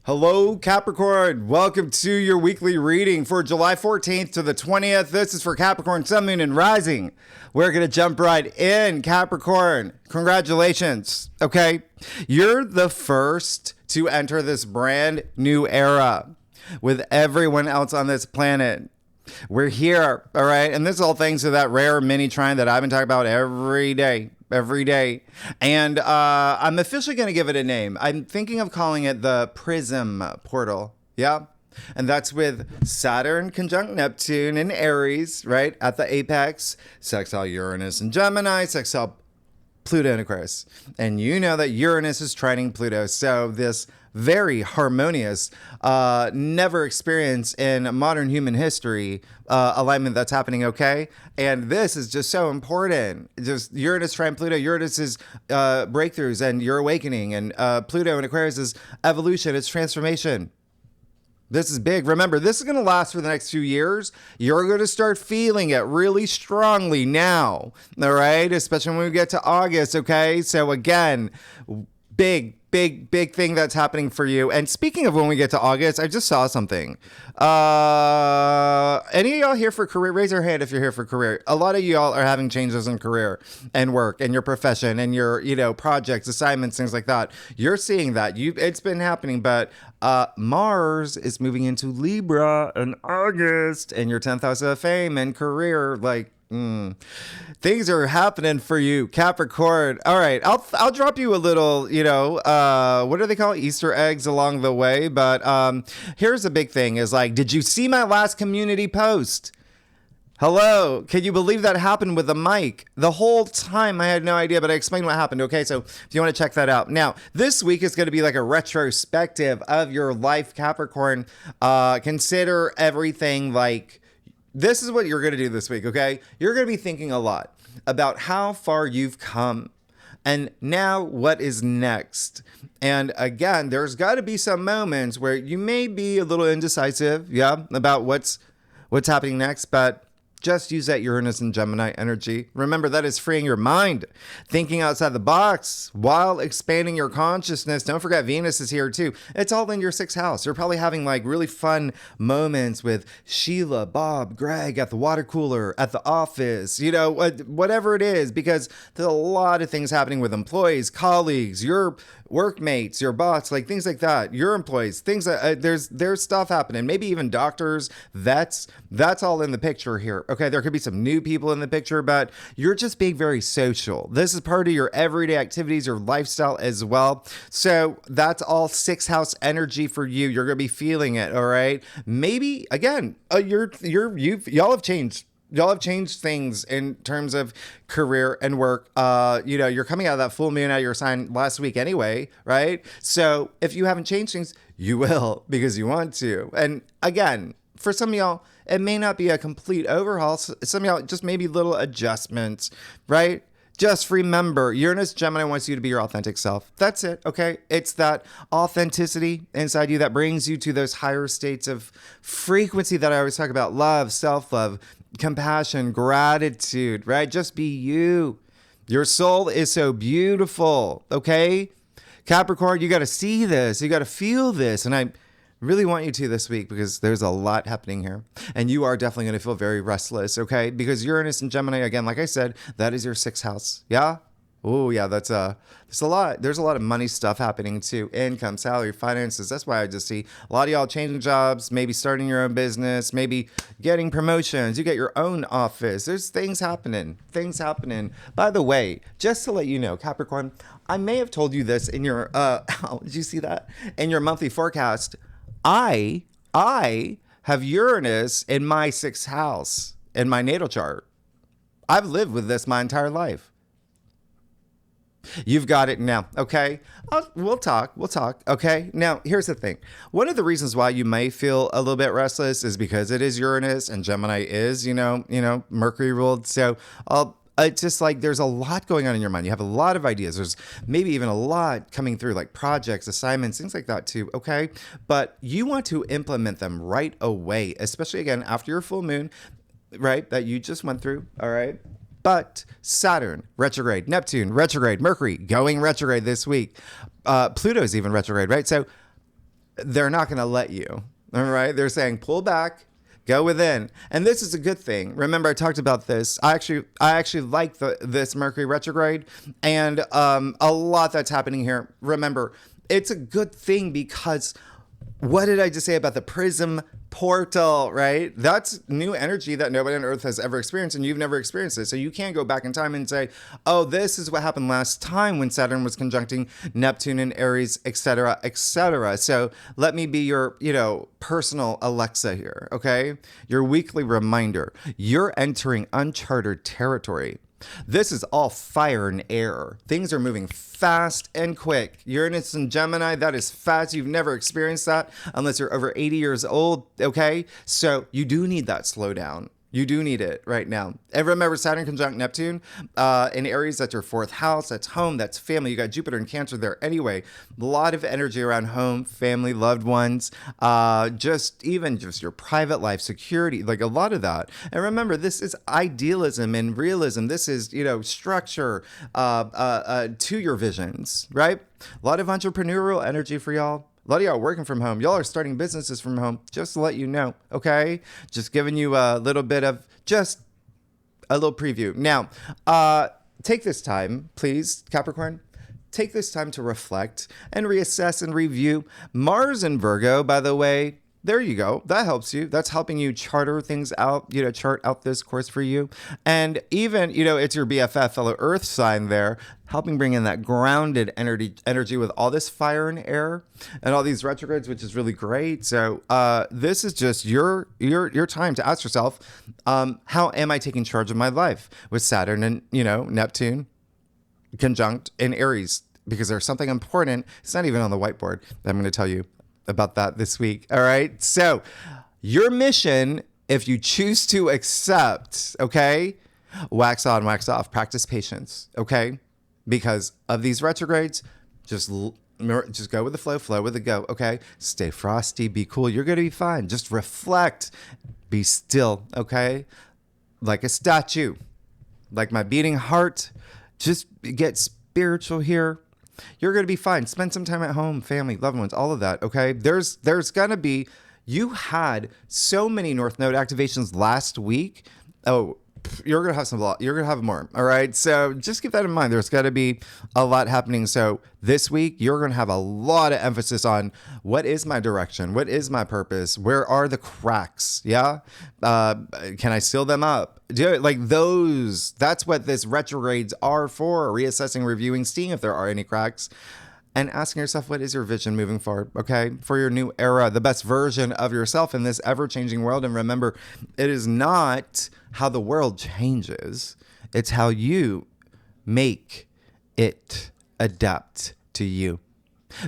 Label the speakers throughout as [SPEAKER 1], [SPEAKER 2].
[SPEAKER 1] Hello, Capricorn. Welcome to your weekly reading for July 14th to the 20th. This is for Capricorn, Sun, Moon, and Rising. We're going to jump right in, Capricorn. Congratulations. Okay. You're the first to enter this brand new era with everyone else on this planet. We're here. All right. And this is all thanks to that rare mini trine that I've been talking about every day. And I'm officially going to give it a name. I'm thinking of calling it the Prism portal. Yeah. And that's with Saturn conjunct Neptune in Aries, right? At the apex, sextile Uranus and Gemini, sextile Pluto in Aquarius. And you know that Uranus is trining Pluto. So this very harmonious, never experienced in modern human history alignment that's happening, okay? And this is just so important. Just Uranus trine Pluto. Uranus is breakthroughs and your awakening. And Pluto in Aquarius is evolution. It's transformation. This is big. Remember, this is going to last for the next few years. You're going to start feeling it really strongly now, all right? Especially when we get to August, okay? So again, big thing that's happening for you. And speaking of when we get to August, I just saw something. Any of y'all here for career? Raise your hand if you're here for career. A lot of y'all are having changes in career and work and your profession and your, projects, assignments, things like that. You're seeing that. It's been happening, but Mars is moving into Libra in August, and your 10th house of fame and career, things are happening for you, Capricorn. All right, I'll drop you a little, what do they call it? Easter eggs along the way. But here's the big thing: is like, did you see my last community post? Hello, can you believe that happened with the mic? The whole time I had no idea, but I explained what happened. Okay, so if you want to check that out. Now, this week is going to be like a retrospective of your life, Capricorn. Consider everything like. This is what you're going to do this week, okay? You're going to be thinking a lot about how far you've come and now what is next. And again, there's got to be some moments where you may be a little indecisive, about what's happening next, but just use that Uranus and Gemini energy. Remember, that is freeing your mind, thinking outside the box while expanding your consciousness. Don't forget, Venus is here too. It's all in your 6th house. You're probably having like really fun moments with Sheila, Bob, Greg at the water cooler, at the office, whatever it is, because there's a lot of things happening with employees, colleagues, your workmates, your boss, like things like that, your employees, things that there's stuff happening, maybe even doctors, vets, that's all in the picture here. Okay, there could be some new people in the picture, but you're just being very social. This is part of your everyday activities, your lifestyle as well. So that's all 6th house energy for you. You're going to be feeling it, all right? Maybe, again, y'all have changed. Y'all have changed things in terms of career and work. You're coming out of that full moon out of your sign last week anyway, right? So if you haven't changed things, you will because you want to. And again, for some of y'all, it may not be a complete overhaul. Some of y'all just maybe little adjustments, right? Just remember, Uranus Gemini wants you to be your authentic self. That's it, okay? It's that authenticity inside you that brings you to those higher states of frequency that I always talk about: love, self-love, compassion, gratitude, right? Just be you. Your soul is so beautiful, okay? Capricorn, you got to see this. You got to feel this. And I really want you to this week because there's a lot happening here. And you are definitely going to feel very restless, okay? Because Uranus and Gemini, again, like I said, that is your 6th house. Yeah? Oh, yeah, that's a lot. There's a lot of money stuff happening too. Income, salary, finances. That's why I just see a lot of y'all changing jobs, maybe starting your own business, maybe getting promotions. You get your own office. There's things happening. By the way, just to let you know, Capricorn, I may have told you this in your, did you see that? In your monthly forecast. I have Uranus in my 6th house in my natal chart. I've lived with this my entire life. You've got it now, okay? We'll talk, okay? Now, here's the thing. One of the reasons why you may feel a little bit restless is because it is Uranus and Gemini is, Mercury ruled. So it's just like there's a lot going on in your mind. You have a lot of ideas. There's maybe even a lot coming through, like projects, assignments, things like that too, okay? But you want to implement them right away, especially, again, after your full moon, right, that you just went through, all right? But Saturn, retrograde, Neptune, retrograde, Mercury, going retrograde this week. Pluto's even retrograde, right? So they're not going to let you. All right. They're saying pull back, go within. And this is a good thing. Remember, I talked about this. I actually like this Mercury retrograde and a lot that's happening here. Remember, it's a good thing because what did I just say about the prism portal, right? That's new energy that nobody on Earth has ever experienced, and you've never experienced it. So you can't go back in time and say, oh, this is what happened last time when Saturn was conjuncting Neptune and Aries, etc., etc. So let me be your, personal Alexa here, okay? Your weekly reminder. You're entering uncharted territory. This is all fire and air. Things are moving fast and quick. Uranus and Gemini, that is fast. You've never experienced that unless you're over 80 years old, okay? So you do need that slowdown. You do need it right now. And remember, Saturn conjunct Neptune in Aries, that's your fourth house. That's home. That's family. You got Jupiter and Cancer there anyway. A lot of energy around home, family, loved ones, just your private life, security, like a lot of that. And remember, this is idealism and realism. This is, structure to your visions, right? A lot of entrepreneurial energy for y'all. A lot of y'all are working from home. Y'all are starting businesses from home, just to let you know, okay? Just giving you a little bit of just a little preview. Now, take this time, please, Capricorn. Take this time to reflect and reassess and review. Mars in Virgo, by the way, there you go. That helps you. That's helping you charter things out, chart out this course for you. And even, it's your BFF, fellow Earth sign there, helping bring in that grounded energy with all this fire and air and all these retrogrades, which is really great. So this is just your time to ask yourself, how am I taking charge of my life with Saturn and, Neptune conjunct in Aries? Because there's something important. It's not even on the whiteboard that I'm going to tell you about that this week. All right. So your mission, if you choose to accept, okay, wax on, wax off, practice patience. Okay. Because of these retrogrades, just go with the flow with the go. Okay. Stay frosty, be cool. You're going to be fine. Just reflect, be still. Okay. Like a statue, like my beating heart, just get spiritual here. You're going to be fine. Spend some time at home, family, loved ones, all of that, okay? There's going to be, you had so many North Node activations last week. Oh, you're going to have you're going to have more, all right? So just keep that in mind. There's got to be a lot happening. So this week, you're going to have a lot of emphasis on what is my direction? What is my purpose? Where are the cracks? Yeah? Can I seal them up? Like those, that's what this retrogrades are for, reassessing, reviewing, seeing if there are any cracks, and asking yourself, what is your vision moving forward, okay, for your new era, the best version of yourself in this ever-changing world. And remember, it is not how the world changes, it's how you make it adapt to you,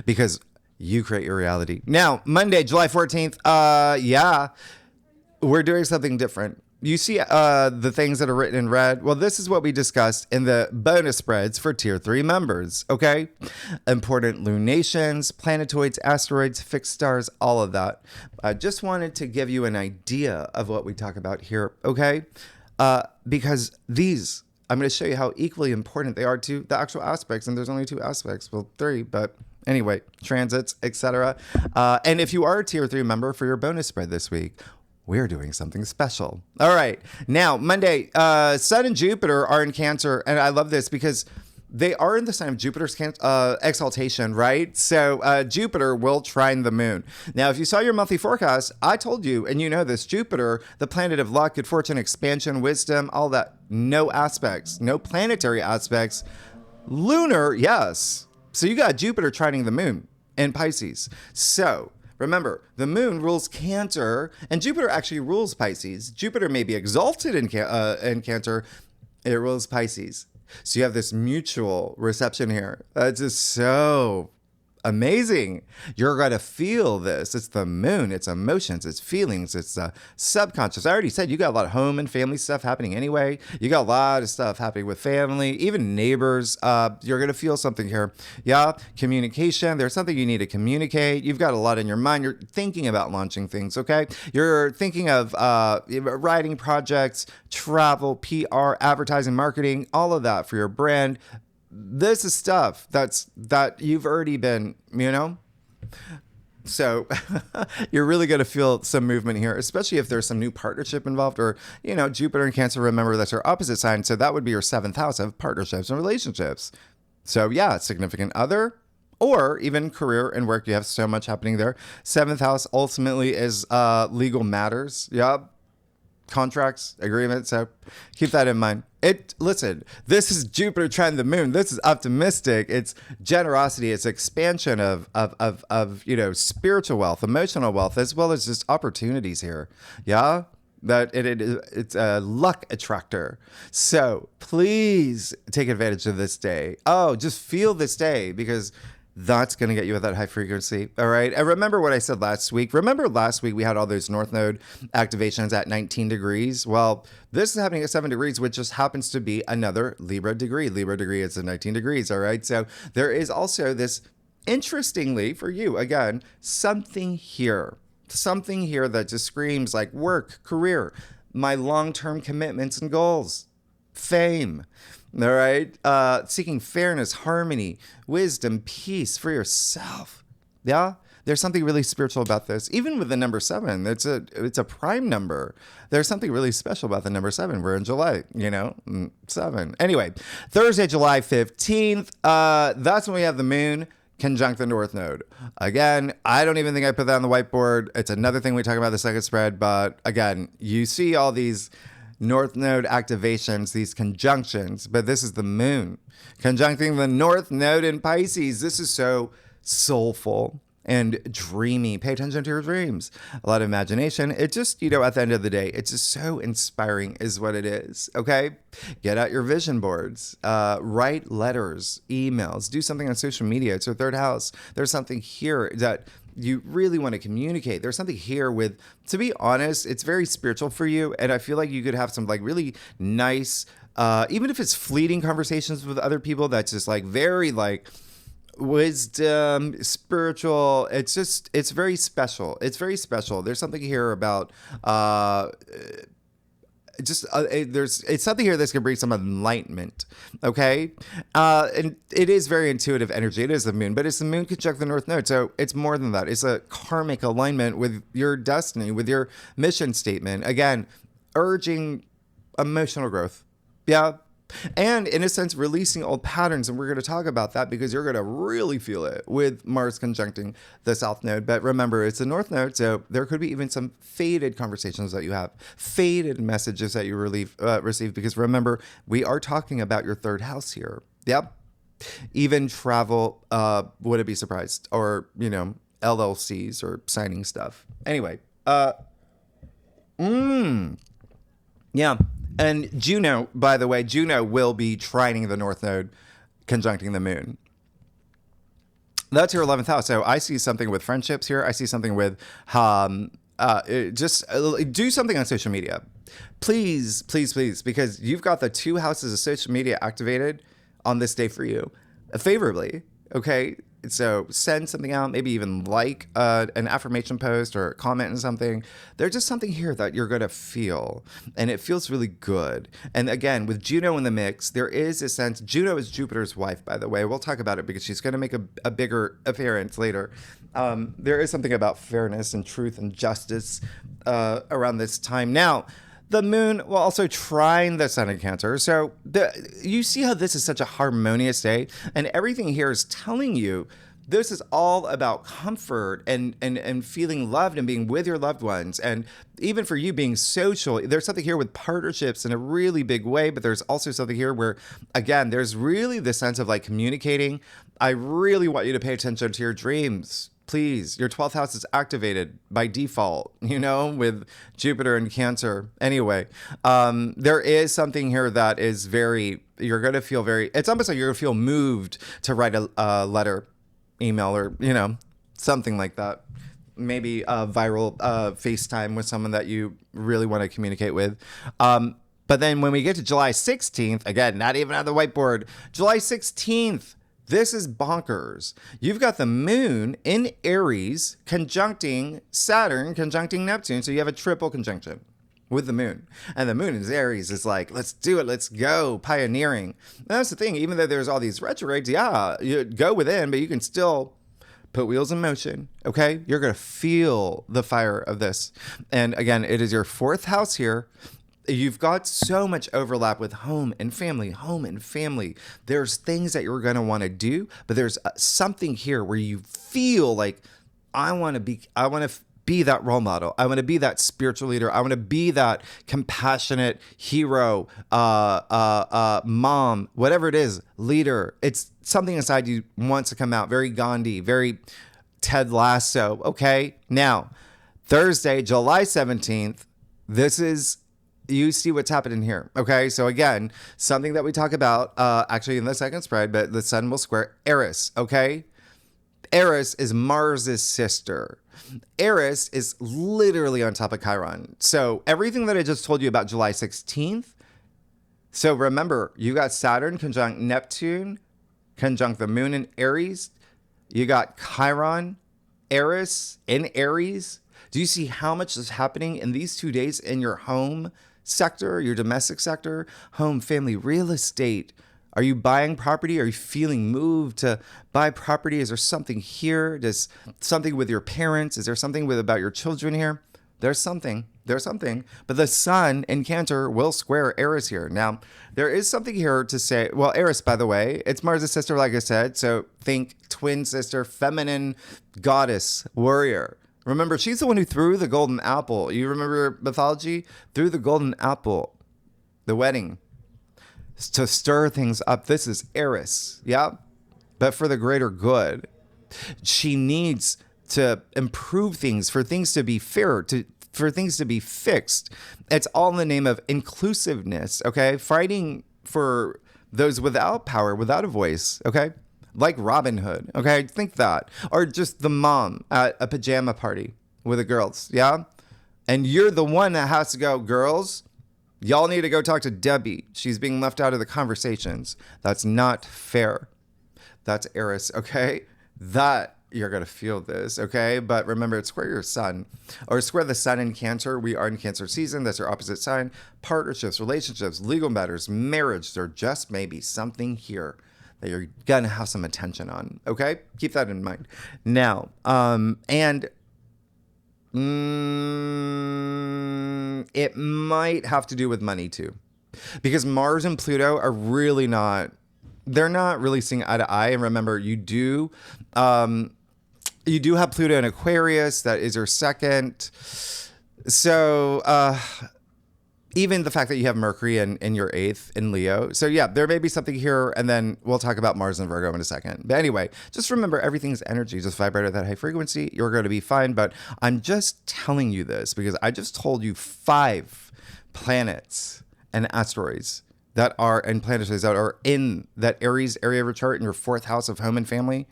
[SPEAKER 1] because you create your reality. Now, Monday, July 14th, we're doing something different. You see the things that are written in red? Well, this is what we discussed in the bonus spreads for Tier 3 members, okay? Important lunations, planetoids, asteroids, fixed stars, all of that. I just wanted to give you an idea of what we talk about here, okay? Because these, I'm going to show you how equally important they are to the actual aspects, and there's only 2 aspects, well, 3, but anyway, transits, etc. And if you are a Tier 3 member for your bonus spread this week, we're doing something special. All right. Now, Monday, Sun and Jupiter are in Cancer. And I love this because they are in the sign of Jupiter's exaltation, right? So Jupiter will trine the moon. Now, if you saw your monthly forecast, I told you, and you know this, Jupiter, the planet of luck, good fortune, expansion, wisdom, all that, no aspects, no planetary aspects. Lunar, yes. So you got Jupiter trining the moon in Pisces. So remember, the moon rules Cancer, and Jupiter actually rules Pisces. Jupiter may be exalted in Cancer, it rules Pisces. So you have this mutual reception here. That's just so amazing. You're going to feel this. It's the moon. It's emotions. It's feelings. It's subconscious. I already said you got a lot of home and family stuff happening anyway. You got a lot of stuff happening with family, even neighbors. You're going to feel something here. Yeah. Communication. There's something you need to communicate. You've got a lot in your mind. You're thinking about launching things. Okay. You're thinking of writing projects, travel, PR, advertising, marketing, all of that for your brand. This is stuff that you've already been, So you're really going to feel some movement here, especially if there's some new partnership involved, or, Jupiter in Cancer, remember that's your opposite sign. So that would be your seventh house of partnerships and relationships. So yeah, significant other, or even career and work. You have so much happening there. Seventh house ultimately is legal matters. Yep. Contracts, agreements. So keep that in mind. Listen, this is Jupiter trine the moon. This is optimistic. It's generosity. It's expansion of spiritual wealth, emotional wealth, as well as just opportunities here. Yeah. That it's a luck attractor. So please take advantage of this day. Oh, just feel this day, because that's going to get you at that high frequency. All right. And remember what I said last week. Remember last week we had all those North Node activations at 19 degrees. Well, this is happening at 7 degrees, which just happens to be another Libra degree. Libra degree is at 19 degrees. All right. So there is also this, interestingly for you, again, something here that just screams like work, career, my long-term commitments and goals, fame. All right. Seeking fairness, harmony, wisdom, peace for yourself. Yeah. There's something really spiritual about this. Even with the number 7, it's a prime number. There's something really special about the number 7. We're in July, 7. Anyway, Thursday, July 15th. That's when we have the moon conjunct the North Node. Again, I don't even think I put that on the whiteboard. It's another thing we talk about the second spread. But again, you see all these North Node activations, these conjunctions, but this is the moon conjuncting the North Node in Pisces. This is so soulful and dreamy. Pay attention to your dreams. A lot of imagination. It just, at the end of the day, it's just so inspiring is what it is. Okay. Get out your vision boards, write letters, emails, do something on social media. It's your third house. There's something here that you really want to communicate. There's something here with, to be honest, it's very spiritual for you. And I feel like you could have some like really nice, even if it's fleeting conversations with other people, that's just like very like wisdom, spiritual. It's very special. It's very special. There's something here about, it's something here that's going to bring some enlightenment. Okay. And it is very intuitive energy. It is the moon, but it's the moon conjunct the North Node. So it's more than that. It's a karmic alignment with your destiny, with your mission statement. Again, urging emotional growth. Yeah. And in a sense, releasing old patterns. And we're going to talk about that because you're going to really feel it with Mars conjuncting the South Node. But remember, it's the North Node. So there could be even some faded conversations that you have, faded messages that you receive. Because remember, we are talking about your third house here. Yep. Even travel, wouldn't be surprised. Or, LLCs or signing stuff. Anyway. Yeah. And Juno, by the way, Juno will be trining the North Node, conjuncting the moon. That's your 11th house. So I see something with friendships here. I see something with just do something on social media. Please, please, please, because you've got the 2 houses of social media activated on this day for you favorably. Okay. So send something out, maybe even like an affirmation post or comment on something. There's just something here that you're going to feel, and it feels really good. And again, with Juno in the mix, there is a sense. Juno is Jupiter's wife, by the way. We'll talk about it because she's going to make a bigger appearance later. There is something about fairness and truth and justice around this time. Now, the moon will also trine the sun in Cancer. So you see how this is such a harmonious day, and everything here is telling you this is all about comfort and feeling loved and being with your loved ones. And even for you being social, there's something here with partnerships in a really big way, but there's also something here where, again, there's really this sense of like communicating. I really want you to pay attention to your dreams. Please, your 12th house is activated by default, with Jupiter and Cancer. Anyway, there is something here that is you're going to feel it's almost like you're going to feel moved to write a letter, email, or, something like that. Maybe a viral FaceTime with someone that you really want to communicate with. But then when we get to July 16th, again, not even on the whiteboard, July 16th, this is bonkers. You've got the moon in Aries conjuncting Saturn, conjuncting Neptune. So you have a triple conjunction with the moon. And the moon in Aries is like, let's do it. Let's go. Pioneering. And that's the thing. Even though there's all these retrogrades, yeah, you go within, but you can still Put wheels in motion, okay? You're going to feel the fire of this. And again, it is your fourth house here. You've got so much overlap with home and family, home and family. There's things that you're going to want to do, but there's something here where you feel like I want to be that role model. I want to be that spiritual leader. I want to be that compassionate hero, mom, whatever it is, leader. It's something inside you wants to come out. Very Gandhi, very Ted Lasso. Okay. Now, Thursday, July 17th, you see what's happening here. Okay. So again, something that we talk about, actually in the second spread, but the sun will square Eris. Okay. Eris is Mars's sister. Eris is literally on top of Chiron. So everything that I just told you about July 16th. So remember, you got Saturn conjunct Neptune, conjunct the moon in Aries. You got Chiron, Eris in Aries. Do you see how much is happening in these 2 days in your home sector, your domestic sector, home, family, real estate? Are you buying property? Are you feeling moved to buy property? Is there something here? Does something with your parents? Is there something about your children here? There's something. But the sun in Cancer will square Eris here. Now, there is something here to say. Well, Eris, by the way, it's Mars' sister, like I said. So think twin sister, feminine goddess, warrior. Remember, she's the one who threw the golden apple. You remember mythology? Threw the golden apple, the wedding, to stir things up. This is Eris, yeah? But for the greater good. She needs to improve things, for things to be fair, for things to be fixed. It's all in the name of inclusiveness, okay? Fighting for those without power, without a voice, okay? Like Robin Hood, okay? Think that. Or just the mom at a pajama party with the girls, yeah? And you're the one that has to go, girls, y'all need to go talk to Debbie. She's being left out of the conversations. That's not fair. That's Eris, okay? That, you're going to feel this, okay? But remember, it's square your sun, or square the sun in Cancer. We are in Cancer season. That's your opposite sign. Partnerships, relationships, legal matters, marriage. There just may be something here that you're going to have some attention on, okay? Keep that in mind. Now, it might have to do with money too, because Mars and Pluto are really not, they're not really seeing eye to eye. And remember, you do have Pluto in Aquarius. That is your second. So, even the fact that you have Mercury in your eighth in Leo. So yeah, there may be something here, and then we'll talk about Mars and Virgo in a second. But anyway, just remember, everything's energy. Just vibrate at that high frequency. You're going to be fine. But I'm just telling you this because I just told you 5 planets and asteroids that are, and planetaries that are in that Aries area of your chart in your 4th house of home and family.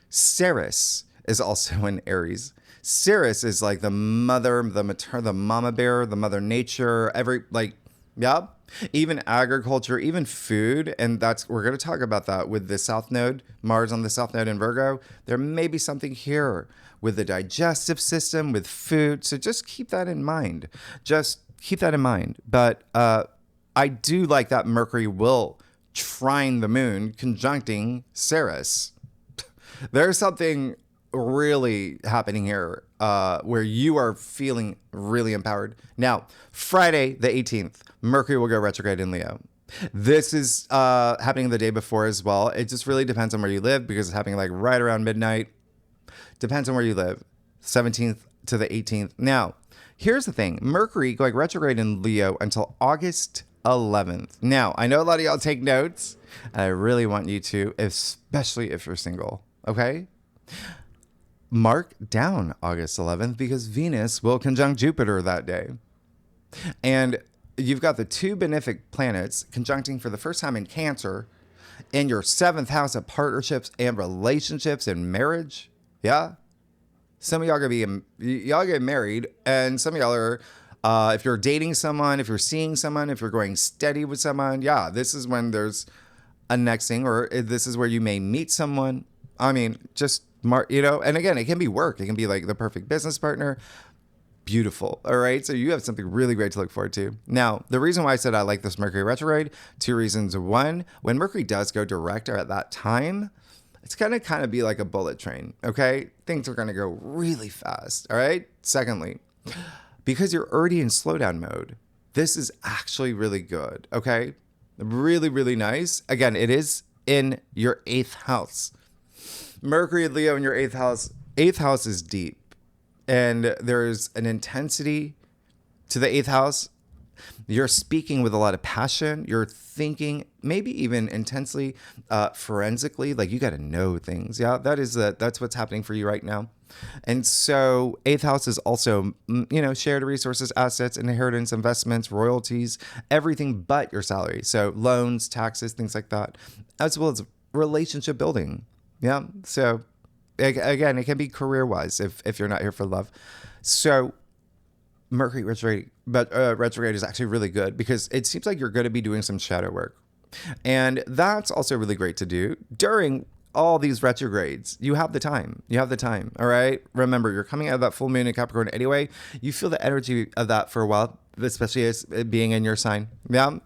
[SPEAKER 1] Ceres is also in Aries. Ceres is like the mother, the maternal, the mama bear, the mother nature, even agriculture, even food. And we're going to talk about that with the South Node, Mars on the South Node in Virgo. There may be something here with the digestive system, with food. So just keep that in mind. But I do like that Mercury will trine the moon, conjuncting Ceres. There's something really happening here where you are feeling really empowered. Now, Friday the 18th, Mercury will go retrograde in Leo. This is happening the day before as well. It just really depends on where you live, because it's happening like right around midnight. Depends on where you live. 17th to the 18th. Now, here's the thing. Mercury going retrograde in Leo until August 11th. Now, I know a lot of y'all take notes, and I really want you to, especially if you're single, okay? Mark down August 11th, because Venus will conjunct Jupiter that day. And you've got the 2 benefic planets conjuncting for the first time in Cancer in your 7th house of partnerships and relationships and marriage. Yeah. Some of y'all y'all get married, and some of y'all are, if you're dating someone, if you're seeing someone, if you're going steady with someone, yeah, this is when there's a nexting, or this is where you may meet someone. I mean, just, and again, it can be work. It can be like the perfect business partner. Beautiful. All right. So you have something really great to look forward to. Now, the reason why I said I like this Mercury retrograde, 2 reasons. 1, when Mercury does go direct at that time, it's going to kind of be like a bullet train, okay? Things are going to go really fast, all right? Secondly, because you're already in slowdown mode, this is actually really good, okay? Really, really nice. Again, it is in your 8th house. Mercury and Leo in your 8th house. 8th house is deep, and there's an intensity to the 8th house. You're speaking with a lot of passion. You're thinking, maybe even intensely, forensically. Like, you got to know things. Yeah, that's what's happening for you right now. And so 8th house is also, shared resources, assets, inheritance, investments, royalties, everything but your salary. So loans, taxes, things like that, as well as relationship building. Yeah. So again, it can be career-wise if you're not here for love. So Mercury retrograde, but retrograde is actually really good because it seems like you're going to be doing some shadow work. And that's also really great to do during all these retrogrades. You have the time. All right. Remember, you're coming out of that full moon in Capricorn anyway. You feel the energy of that for a while, especially as being in your sign. Yeah.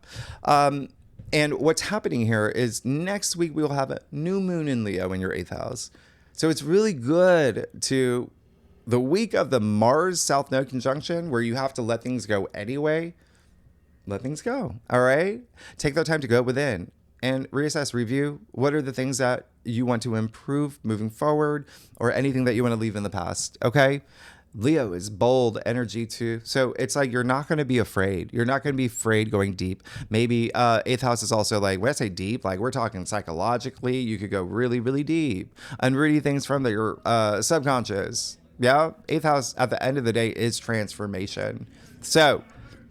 [SPEAKER 1] And what's happening here is next week we will have a new moon in Leo in your 8th house. So it's really good to the week of the Mars South Node conjunction where you have to let things go anyway. Let things go. All right. Take that time to go within and reassess, review. What are the things that you want to improve moving forward, or anything that you want to leave in the past? Okay. Leo is bold energy too. So it's like you're not going to be afraid. You're not going to be afraid going deep. Maybe 8th house is also like, when I say deep, like we're talking psychologically, you could go really, really deep and reading things from your subconscious. Yeah. 8th house at the end of the day is transformation. So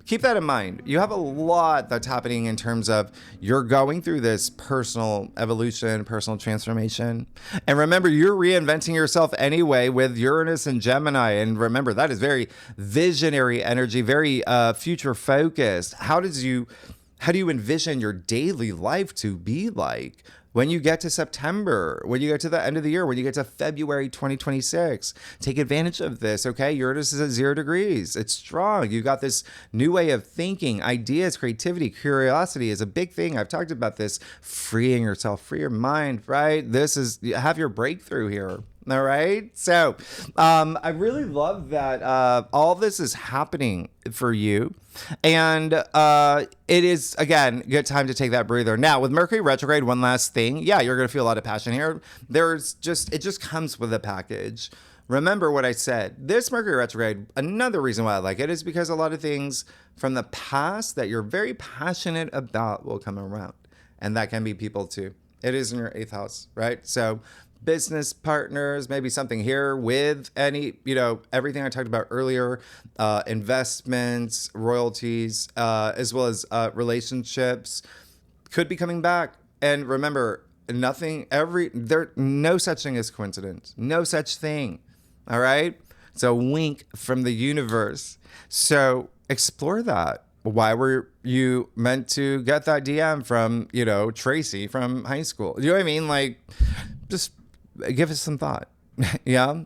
[SPEAKER 1] keep that in mind. You have a lot that's happening in terms of you're going through this personal evolution, personal transformation. And remember, you're reinventing yourself anyway with Uranus and Gemini. And remember, that is very visionary energy, very future focused. How do you envision your daily life to be like? When you get to September, when you get to the end of the year, when you get to February 2026, take advantage of this, okay? Uranus is at 0 degrees. It's strong. You got this new way of thinking, ideas, creativity, curiosity is a big thing. I've talked about this, freeing yourself, free your mind, right? Have your breakthrough here. All right. So I really love that all this is happening for you. And it is, again, good time to take that breather. Now, with Mercury retrograde, one last thing. Yeah, you're going to feel a lot of passion here. It just comes with a package. Remember what I said. This Mercury retrograde, another reason why I like it is because a lot of things from the past that you're very passionate about will come around. And that can be people too. It is in your 8th house, right? So business partners, maybe something here with everything I talked about earlier, investments, royalties, as well as relationships could be coming back. And remember, no such thing as coincidence. No such thing. All right. It's a wink from the universe. So explore that. Why were you meant to get that DM from, Tracy from high school? You know what I mean? Like, just give us some thought. Yeah.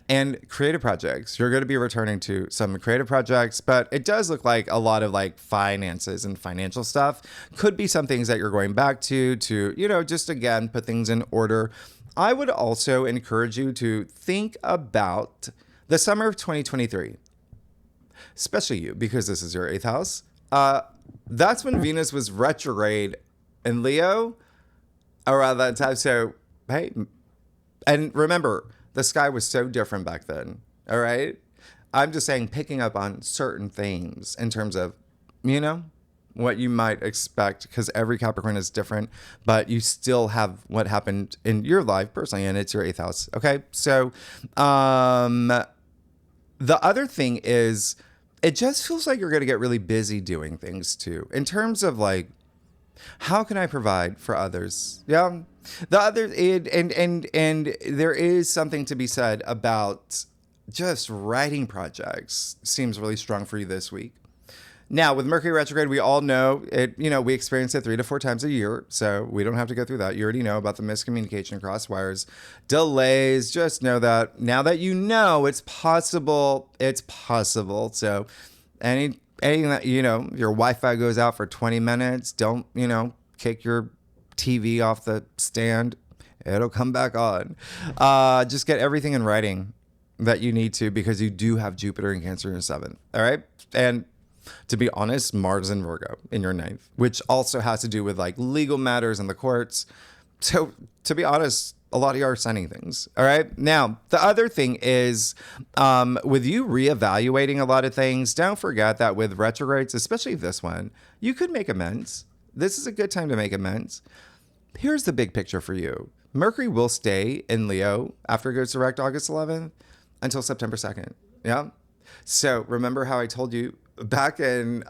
[SPEAKER 1] And creative projects. You're going to be returning to some creative projects, but it does look like a lot of like finances and financial stuff could be some things that you're going back to, just again, put things in order. I would also encourage you to think about the summer of 2023, especially you, because this is your 8th house. That's when Venus was retrograde in Leo around that time. So, hey, and remember, the sky was so different back then. All right. I'm just saying, picking up on certain themes in terms of, what you might expect, because every Capricorn is different, but you still have what happened in your life personally, and it's your 8th house. Okay. So, the other thing is, it just feels like you're going to get really busy doing things too, in terms of like, how can I provide for others? Yeah. And there is something to be said about just writing projects. Seems really strong for you this week. Now, with Mercury retrograde, we all know it, we experience it 3 to 4 times a year. So we don't have to go through that. You already know about the miscommunication, cross wires, delays. Just know that now that it's possible, it's possible. So anything that, your Wi-Fi goes out for 20 minutes, don't, kick your TV off the stand It'll come back on. Just get everything in writing that you need to, because you do have Jupiter in Cancer in your 7th. All right. And to be honest, Mars in Virgo in your 9th, which also has to do with like legal matters in the courts. So to be honest, a lot of you are signing things. All right. Now, the other thing is with you reevaluating a lot of things, don't forget that with retrogrades, especially this one, you could make amends. This is a good time to make amends. Here's the big picture for you. Mercury will stay in Leo after it goes direct August 11th until September 2nd. Yeah. So remember how I told you back in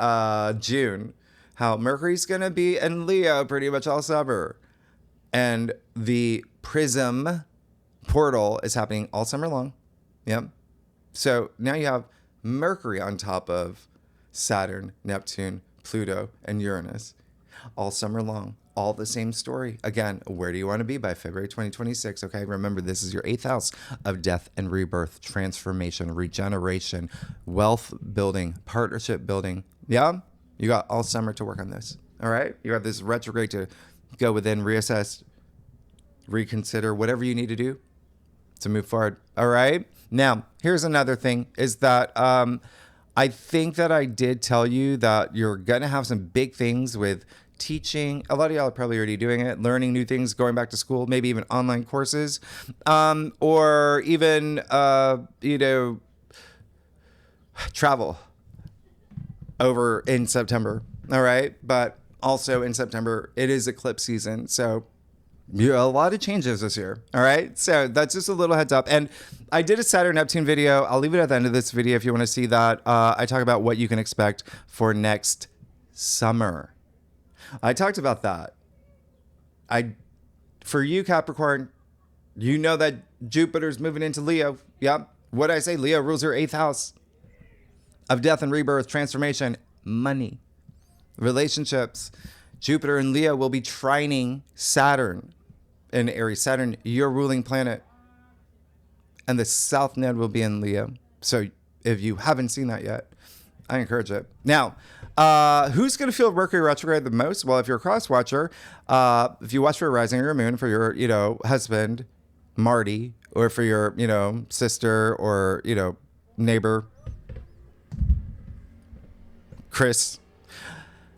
[SPEAKER 1] June how Mercury's going to be in Leo pretty much all summer. And the prism portal is happening all summer long. Yep. So now you have Mercury on top of Saturn, Neptune, Pluto, and Uranus all summer long. All the same story. Again, where do you want to be by February 2026? Okay. Remember, this is your 8th house of death and rebirth, transformation, regeneration, wealth building, partnership building. Yeah. You got all summer to work on this. All right. You have this retrograde to go within, reassess, reconsider, whatever you need to do to move forward. All right. Now, here's another thing is that I think that I did tell you that you're going to have some big things with teaching. A lot of y'all are probably already doing it, learning new things, going back to school, maybe even online courses, or even, travel over in September. All right. But also in September, it is eclipse season. So a lot of changes this year. All right. So that's just a little heads up. And I did a Saturn Neptune video. I'll leave it at the end of this video if you want to see that. I talk about what you can expect for next summer. I talked about that. For you, Capricorn, you know that Jupiter's moving into Leo. Yep. What did I say? Leo rules your 8th house of death and rebirth, transformation, money, relationships. Jupiter and Leo will be trining Saturn in Aries. Saturn, your ruling planet. And the South Node will be in Leo. So if you haven't seen that yet, I encourage it. Now, who's going to feel Mercury retrograde the most? Well, if you're a cross watcher, if you watch for a rising or a moon for your, husband, Marty, or for your, sister or, neighbor, Chris.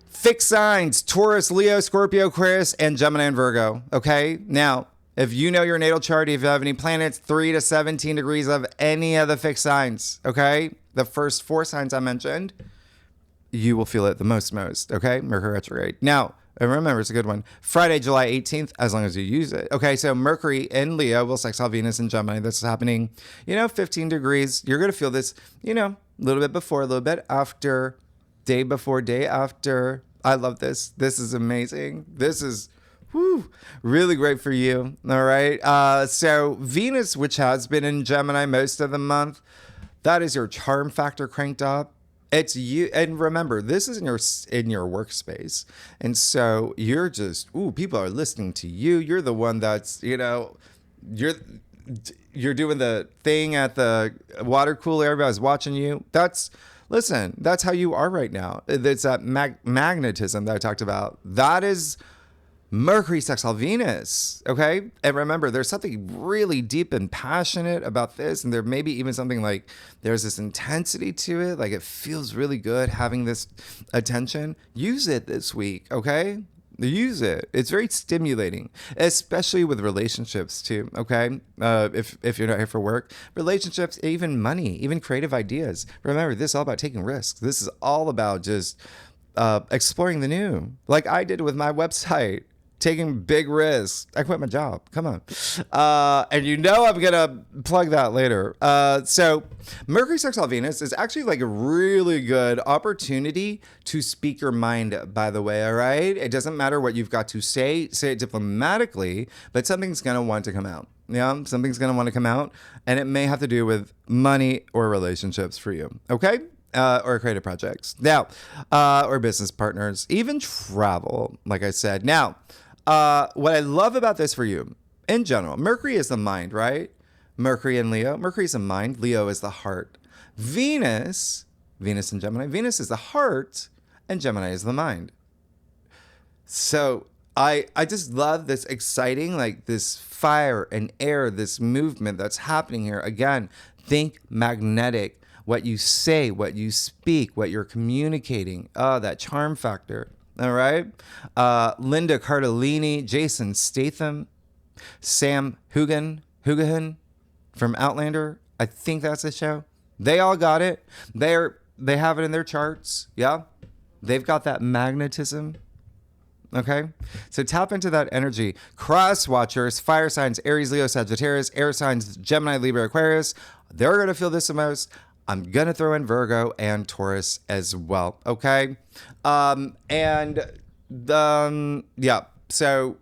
[SPEAKER 1] Fixed signs, Taurus, Leo, Scorpio, Aquarius, and Gemini and Virgo. Okay. Now, if you know your natal chart, if you have any planets 3 to 17 degrees of any of the fixed signs, okay, the first 4 signs I mentioned, you will feel it the most. Okay. Mercury retrograde. Now, and remember, it's a good one. Friday, July 18th, as long as you use it. Okay. So Mercury in Leo will sextile Venus in Gemini. This is happening, 15 degrees. You're going to feel this, a little bit before, a little bit after, day before, day after. I love this. This is amazing. This is really great for you. All right. So Venus, which has been in Gemini most of the month, that is your charm factor cranked up. It's you. And remember, this is in your workspace. And so you're just, people are listening to you. You're the one that's, you're doing the thing at the water cooler. Everybody's watching you. Listen, that's how you are right now. It's that magnetism that I talked about. That is Mercury sextile Venus. Okay. And remember, there's something really deep and passionate about this. And there may be even something like there's this intensity to it. Like it feels really good having this attention. Use it this week. Okay. Use it. It's very stimulating, especially with relationships too. Okay. If you're not here for work, relationships, even money, even creative ideas. Remember, this is all about taking risks. This is all about just exploring the new, like I did with my website, taking big risks. I quit my job. Come on. And I'm going to plug that later. So Mercury sextile Venus is actually like a really good opportunity to speak your mind, by the way. All right. It doesn't matter what you've got to say it diplomatically, but something's going to want to come out. Yeah. Something's going to want to come out, and it may have to do with money or relationships for you. Okay. Or creative projects now, or business partners, even travel, like I said. Now, what I love about this for you in general, Mercury is the mind, right? Mercury and Leo. Mercury is the mind. Leo is the heart. Venus and Gemini. Venus is the heart and Gemini is the mind. So I just love this exciting, like this fire and air, this movement that's happening here. Again, think magnetic. What you say, what you speak, what you're communicating. Oh, that charm factor. All right. Linda Cardellini, Jason Statham, Sam Hugahan from Outlander. I think that's the show. They all got it. They have it in their charts. Yeah. They've got that magnetism. Okay. So tap into that energy. Cross watchers, fire signs, Aries, Leo, Sagittarius, air signs, Gemini, Libra, Aquarius. They're going to feel this the most. I'm going to throw in Virgo and Taurus as well. Okay. Yeah. So,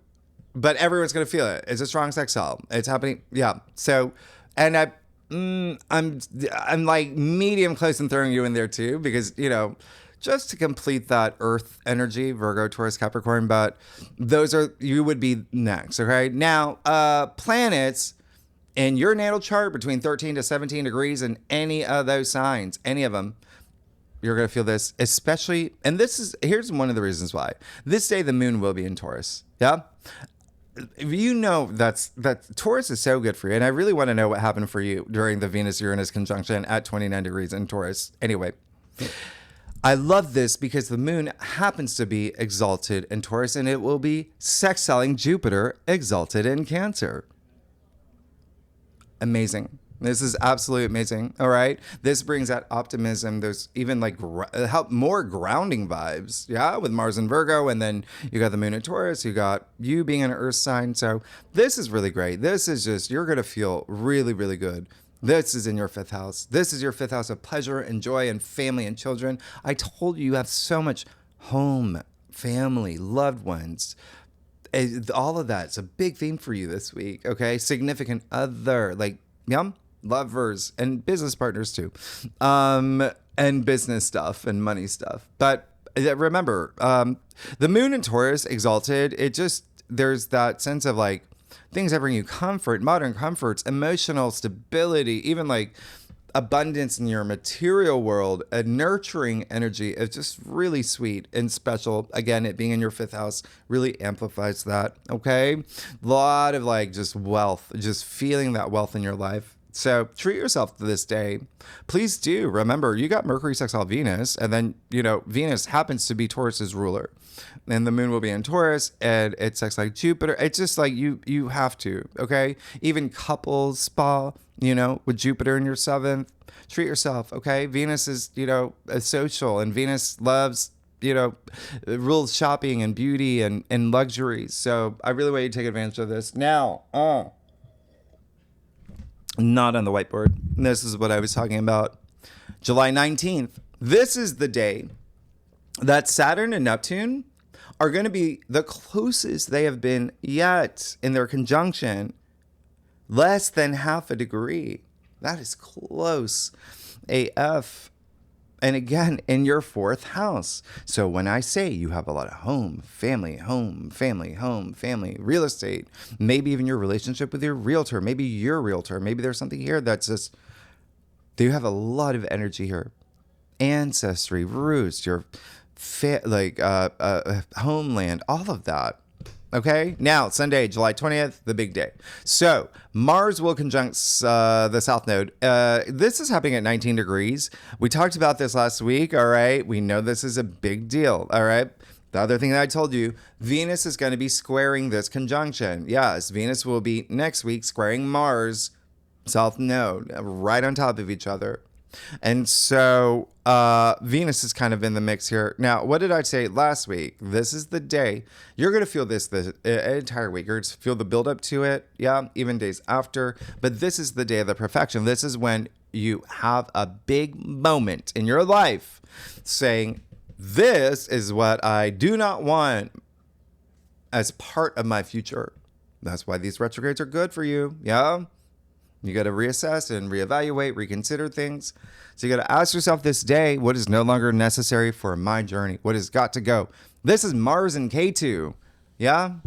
[SPEAKER 1] but everyone's going to feel it. It's a strong sextile. It's happening. Yeah. So, and I'm like medium close and throwing you in there too, because, just to complete that earth energy, Virgo, Taurus, Capricorn, but you would be next. Okay. Now, planets in your natal chart between 13 to 17 degrees in any of those signs, any of them, you're going to feel this, especially, and here's one of the reasons why. This day, the moon will be in Taurus. Yeah. That Taurus is so good for you. And I really want to know what happened for you during the Venus-Uranus conjunction at 29 degrees in Taurus. Anyway, I love this because the moon happens to be exalted in Taurus, and it will be sextiling Jupiter exalted in Cancer. Amazing. This is absolutely amazing. All right. This brings out optimism. There's even like more grounding vibes. Yeah. With Mars and Virgo. And then you got the moon in Taurus. You got you being an earth sign. So this is really great. This is just, you're going to feel really, really good. This is in your fifth house. This is your fifth house of pleasure and joy and family and children. I told you have so much home, family, loved ones. All of that. It's a big theme for you this week. Okay. Significant other, lovers and business partners too. And business stuff and money stuff. But remember, the moon in Taurus exalted, there's that sense of like things that bring you comfort, modern comforts, emotional stability, even like abundance in your material world, a nurturing energy is just really sweet and special. Again, it being in your fifth house really amplifies that. Okay. A lot of like just wealth, just feeling that wealth in your life. So treat yourself to this day. Please do. Remember, you got Mercury sextile Venus, and then, Venus happens to be Taurus's ruler. And the moon will be in Taurus, and it sextiles like Jupiter. It's just like you have to, okay? Even couples spa, with Jupiter in your seventh. Treat yourself, okay? Venus is, a social, and Venus loves, rules shopping and beauty and luxuries. So I really want you to take advantage of this. Now, not on the whiteboard. This is what I was talking about. July 19th. This is the day that Saturn and Neptune are going to be the closest they have been yet in their conjunction. Less than half a degree. That is close AF. And again, in your fourth house. So when I say you have a lot of home, family, real estate, maybe even your relationship with your realtor, maybe there's something here that's just, you have a lot of energy here. Ancestry, roots, your homeland, all of that. Okay, now Sunday, July 20th, the big day. So Mars will conjunct the South Node. This is happening at 19 degrees. We talked about this last week. All right, we know this is a big deal. All right. The other thing that I told you, Venus is going to be squaring this conjunction. Yes, Venus will be next week squaring Mars, South Node, right on top of each other. And so Venus is kind of in the mix here. Now, what did I say last week? This is the day. You're going to feel this the entire week. You're going to feel the build up to it. Yeah, even days after. But this is the day of the perfection. This is when you have a big moment in your life saying, this is what I do not want as part of my future. That's why these retrogrades are good for you. Yeah. You got to reassess and reevaluate, reconsider things. So you got to ask yourself this day, what is no longer necessary for my journey? What has got to go? This is Mars and K2. Yeah.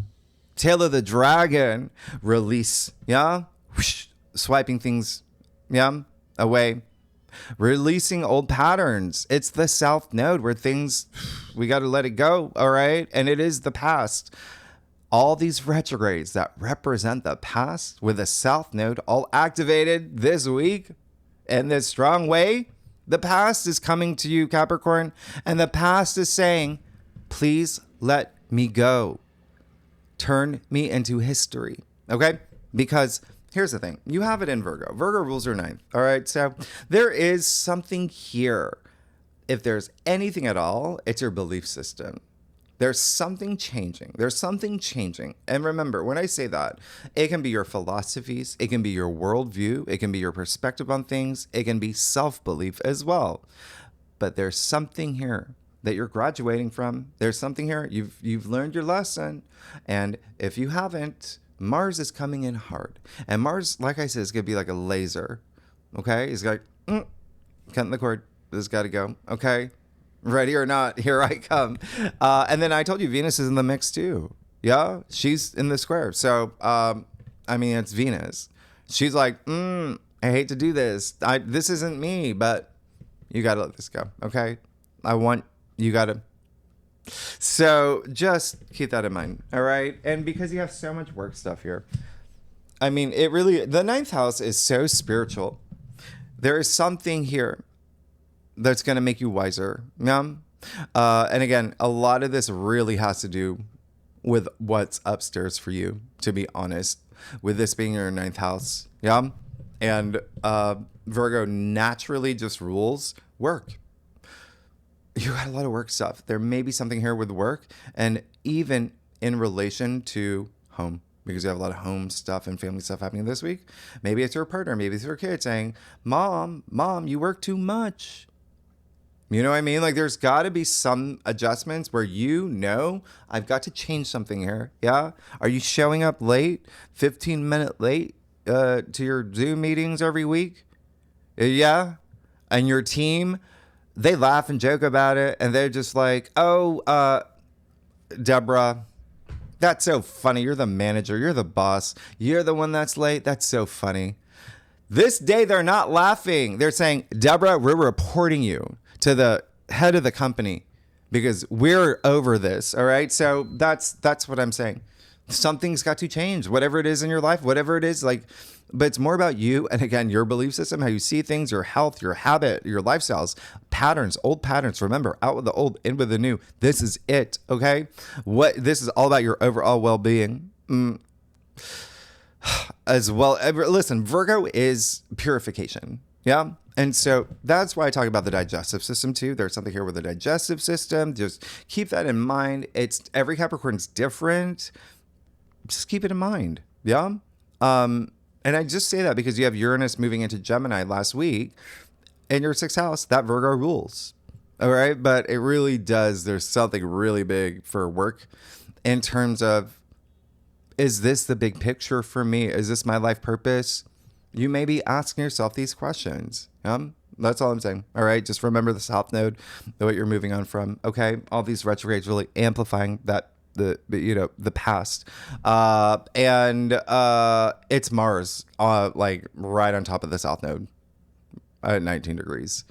[SPEAKER 1] Tail of the dragon. Release. Yeah. Whoosh. Swiping things. Yeah. Away. Releasing old patterns. It's the South Node where things, we got to let it go. All right. And it is the past. all these retrogrades that represent the past with the South Node all activated this week in this strong way. The past is coming to you, Capricorn, and the past is saying, please let me go. Turn me into history, okay? Because here's the thing. You have it in Virgo. Virgo rules your ninth, all right? So there is something here. If there's anything at all, it's your belief system. There's something changing. There's something changing. And remember, when I say that, it can be your philosophies. It can be your worldview. It can be your perspective on things. It can be self-belief as well. But there's something here that you're graduating from. There's something here. You've learned your lesson. And if you haven't, Mars is coming in hard. And Mars, like I said, is going to be like a laser. Okay? He's like, cutting the cord. This has got to go. Okay? Ready or not, here I come. And then I told you Venus is in the mix too. Yeah, she's in the square. So, I mean, it's Venus. She's like, I hate to do this. This isn't me, but you got to let this go. Okay? You got to. So just keep that in mind. All right? And because you have so much work stuff here. I mean, the ninth house is so spiritual. There is something here that's going to make you wiser. Yeah. And again, a lot of this really has to do with what's upstairs for you, to be honest, with this being your ninth house. Yeah. And Virgo naturally just rules work. You got a lot of work stuff. There may be something here with work and even in relation to home, because you have a lot of home stuff and family stuff happening this week. Maybe it's your partner. Maybe it's your kid saying, Mom, you work too much. You know what I mean? Like there's got to be some adjustments where I've got to change something here. Yeah. Are you showing up late, 15-minute late to your Zoom meetings every week? Yeah. And your team, they laugh and joke about it. And they're just like, Deborah, that's so funny. You're the manager. You're the boss. You're the one that's late. That's so funny. This day, they're not laughing. They're saying, Deborah, we're reporting you to the head of the company because we're over this. All right. So that's what I'm saying. Something's got to change, whatever it is in your life, whatever it is, but it's more about you. And again, your belief system, how you see things, your health, your habit, your lifestyles, patterns, old patterns. Remember, out with the old, in with the new. This is it. Okay. This is all about your overall well-being. As well. Listen, Virgo is purification. Yeah. And so that's why I talk about the digestive system too. There's something here with the digestive system. Just keep that in mind. Every Capricorn's different. Just keep it in mind. Yeah. And I just say that because you have Uranus moving into Gemini last week in your sixth house. That Virgo rules. All right. But it really does. There's something really big for work in terms of, is this the big picture for me? Is this my life purpose? You may be asking yourself these questions. That's all I'm saying. All right. Just remember the South Node, what you're moving on from. Okay. All these retrogrades really amplifying the past. And it's Mars, like right on top of the South Node at 19 degrees.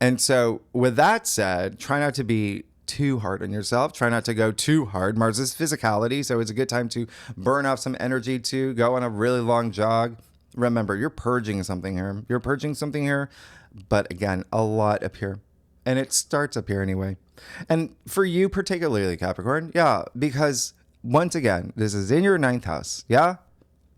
[SPEAKER 1] And so with that said, try not to be too hard on yourself. Try not to go too hard. Mars is physicality. So it's a good time to burn off some energy to go on a really long jog. Remember, you're purging something here. But again, a lot up here. And it starts up here anyway. And for you particularly, Capricorn, yeah, because once again, this is in your ninth house. Yeah.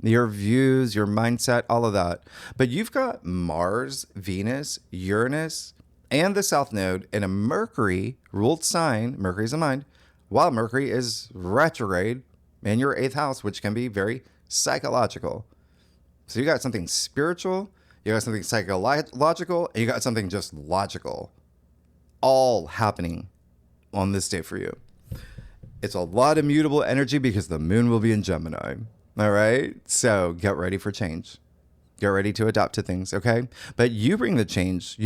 [SPEAKER 1] Your views, your mindset, all of that. But you've got Mars, Venus, Uranus, and the South Node in a Mercury ruled sign. Mercury's in mind. While Mercury is retrograde in your eighth house, which can be very psychological. So you got something spiritual, you got something psychological, and you got something just logical, all happening on this day for you. It's a lot of mutable energy because the moon will be in Gemini. All right. So get ready for change. Get ready to adapt to things. Okay. But you bring the change.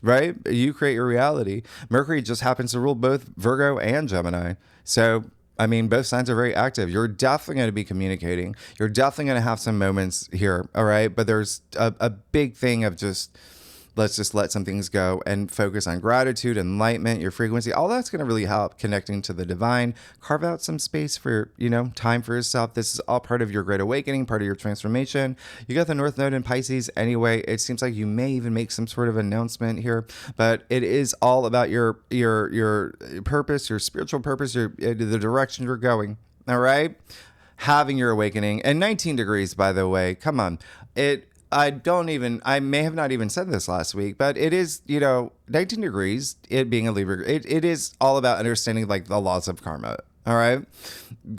[SPEAKER 1] Right? You create your reality. Mercury just happens to rule both Virgo and Gemini. So I mean, both signs are very active. You're definitely going to be communicating. You're definitely going to have some moments here. All right. But there's a big thing of just let's just let some things go and focus on gratitude, enlightenment, your frequency. All that's going to really help connecting to the divine. Carve out some space for, time for yourself. This is all part of your great awakening, part of your transformation. You got the North Node in Pisces anyway. It seems like you may even make some sort of announcement here, but it is all about your purpose, your spiritual purpose, the direction you're going. All right. Having your awakening. And 19 degrees, by the way, come on. I may have not even said this last week, but it is, 19 degrees, it being a Libra, it is all about understanding like the laws of karma. All right.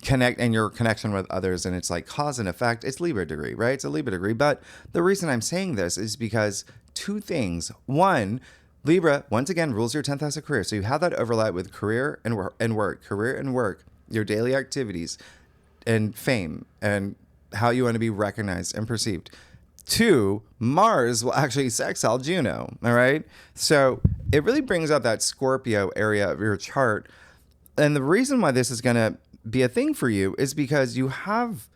[SPEAKER 1] And your connection with others. And it's like cause and effect. It's Libra degree, right? It's a Libra degree. But the reason I'm saying this is because two things. One, Libra, once again, rules your 10th house of career. So you have that overlap with career and work, your daily activities and fame and how you want to be recognized and perceived. Two, Mars will actually sextile Juno. All right. So it really brings out that Scorpio area of your chart. And the reason why this is going to be a thing for you is because you have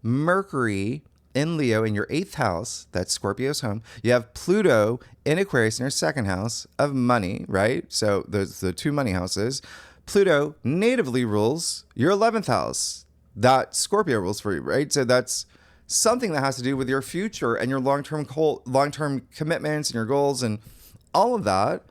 [SPEAKER 1] Mercury in Leo in your 8th house. That's Scorpio's home. You have Pluto in Aquarius in your 2nd house of money, right? So there's the two money houses. Pluto natively rules your 11th house. That Scorpio rules for you, right? So that's something that has to do with your future and your long-term commitments and your goals and all of that.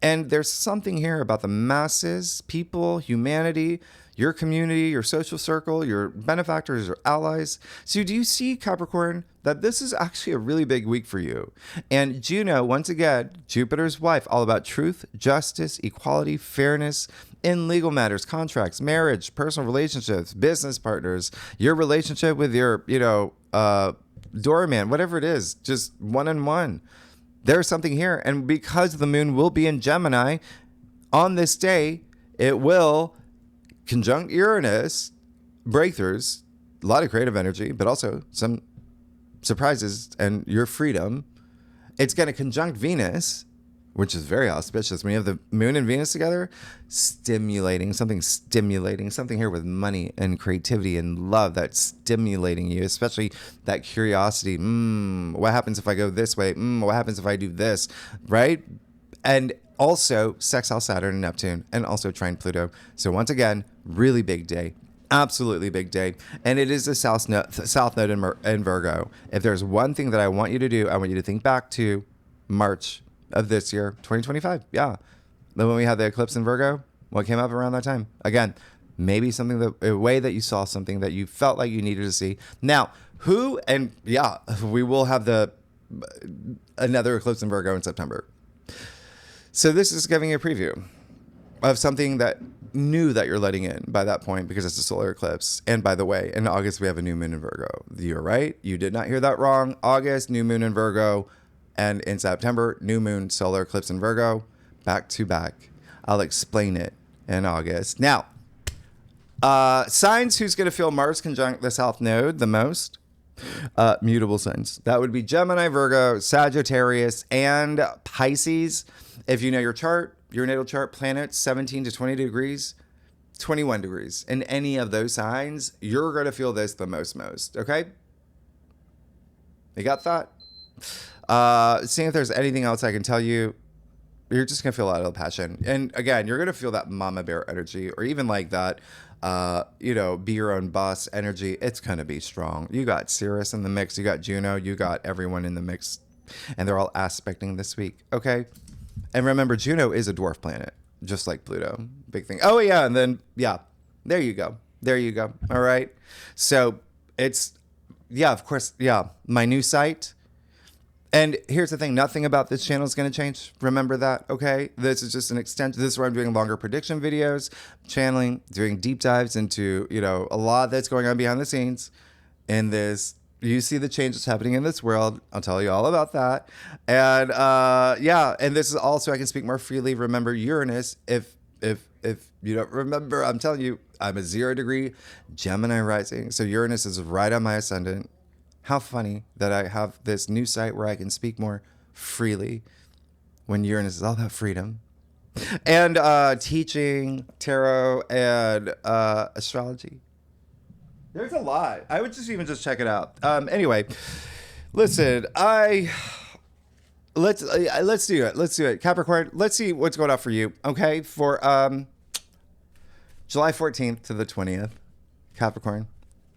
[SPEAKER 1] And there's something here about the masses, people, humanity, your community, your social circle, your benefactors, your allies. So do you see, Capricorn, that this is actually a really big week for you? And Juno, once again, Jupiter's wife, all about truth, justice, equality, fairness in legal matters, contracts, marriage, personal relationships, business partners, your relationship with your, doorman, whatever it is, just one-on-one. There's something here. And because the moon will be in Gemini on this day, it will conjunct Uranus, breakthroughs, a lot of creative energy, but also some surprises and your freedom. It's going to conjunct Venus, which is very auspicious. When you have the moon and Venus together, stimulating something here with money and creativity and love that's stimulating you, especially that curiosity. What happens if I go this way? What happens if I do this? Right? And also sextile Saturn and Neptune, and also trine Pluto. So once again, really big day. Absolutely big day. And it is the South Node in Virgo. If there's one thing that I want you to do, I want you to think back to March of this year, 2025. Yeah. Then when we had the eclipse in Virgo, what came up around that time? Again, maybe a way that you saw something that you felt like you needed to see. Now, we will have another eclipse in Virgo in September. So this is giving you a preview of something that new that you're letting in by that point, because it's a solar eclipse. And by the way, in August, we have a new moon in Virgo. You're right. You did not hear that wrong. August, new moon in Virgo. And in September, new moon, solar eclipse in Virgo, back to back. I'll explain it in August. Now, signs who's going to feel Mars conjunct the South Node the most. Mutable signs. That would be Gemini, Virgo, Sagittarius, and Pisces. If you know your chart, your natal chart, planets 17 to 20 degrees, 21 degrees. In any of those signs, you're going to feel this the most. Okay? You got that? Seeing if there's anything else I can tell you. You're just going to feel a lot of passion. And again, you're going to feel that mama bear energy, or even like that, be your own boss energy. It's going to be strong. You got Sirius in the mix. You got Juno. You got everyone in the mix. And they're all aspecting this week. Okay. And remember, Juno is a dwarf planet, just like Pluto. Big thing. Oh, yeah. And then, there you go. All right. So it's, of course, my new site. And here's the thing, nothing about this channel is going to change. Remember that, okay? This is just an extension. This is where I'm doing longer prediction videos, channeling, doing deep dives into, a lot that's going on behind the scenes in this. You see the changes happening in this world. I'll tell you all about that. And and this is also, I can speak more freely. Remember Uranus, if you don't remember, I'm telling you, I'm a 0 degree Gemini rising. So Uranus is right on my ascendant. How funny that I have this new site where I can speak more freely when Uranus is all about freedom. And teaching, tarot, and astrology. There's a lot. I would just check it out. Anyway, listen, let's do it. Let's do it. Capricorn, let's see what's going on for you. Okay. For July 14th to the 20th. Capricorn.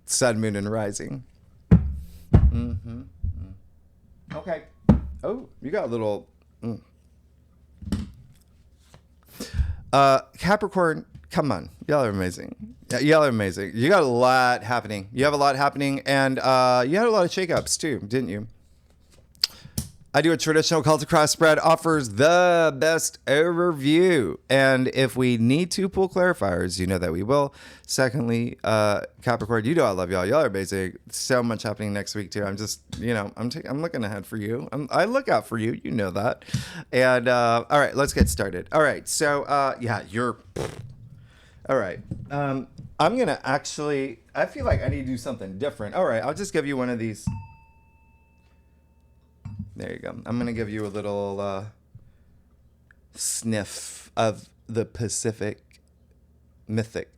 [SPEAKER 1] Sun, moon, and rising. Mm-hmm. Okay. Oh, you got a little. Capricorn, come on. Y'all are amazing. Y'all are amazing. You got a lot happening. You have a lot happening, and you had a lot of shakeups too, didn't you? I do a traditional Celtic cross spread, offers the best overview. And if we need to pull clarifiers, you know that we will. Secondly, Capricorn, you know I love y'all. Y'all are amazing. So much happening next week too. I'm just, I'm looking ahead for you. I look out for you. You know that. And all right, let's get started. All right. So you're. All right. I'm going to actually, I feel like I need to do something different. All right. I'll just give you one of these. There you go. I'm going to give you a little sniff of the Pacific Mythic.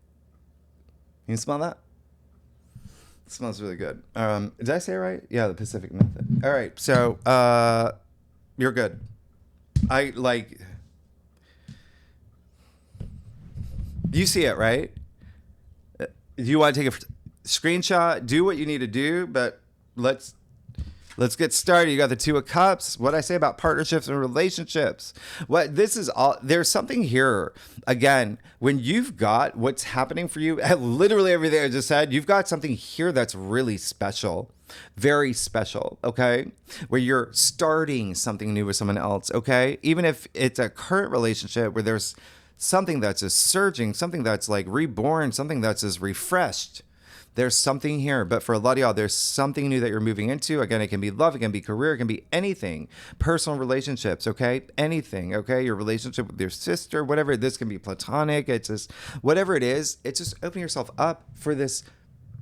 [SPEAKER 1] Can you smell that? It smells really good. Did I say it right? Yeah, the Pacific Mythic. All right. So you're good. You see it, right? You want to take a screenshot, do what you need to do, but let's get started. You got the Two of Cups. What I say about partnerships and relationships. What this is all. There's something here. Again, when you've got what's happening for you, literally everything I just said, you've got something here that's really special. Very special, okay? Where you're starting something new with someone else, okay? Even if it's a current relationship where there's something that's just surging, something that's like reborn, something that's just refreshed. There's something here, but for a lot of y'all, there's something new that you're moving into. Again, it can be love, it can be career, it can be anything. Personal relationships, okay? Anything, okay? Your relationship with your sister, whatever. This can be platonic. It's just, whatever it is, it's just opening yourself up for this.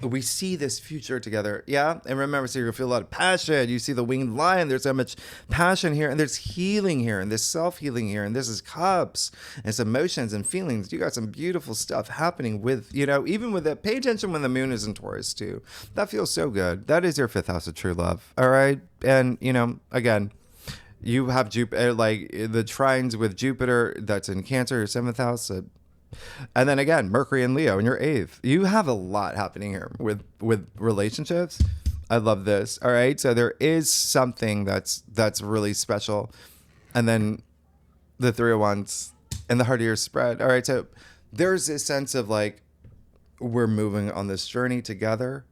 [SPEAKER 1] We see this future together, yeah? And remember, so you're going to feel a lot of passion. You see the winged lion. There's so much passion here, and there's healing here, and there's self-healing here, and this is cups, and it's emotions and feelings. You got some beautiful stuff happening with, even with that. Pay attention when the moon is in Taurus, too. That feels so good. That is your fifth house of true love, all right? And, again, you have Jupiter, like the trines with Jupiter, that's in Cancer, your seventh house, and then again, Mercury and Leo in your eighth. You have a lot happening here with relationships. I love this. All right. So there is something that's really special. And then the Three of Wands and the heart of your spread. All right. So there's this sense of like, we're moving on this journey together.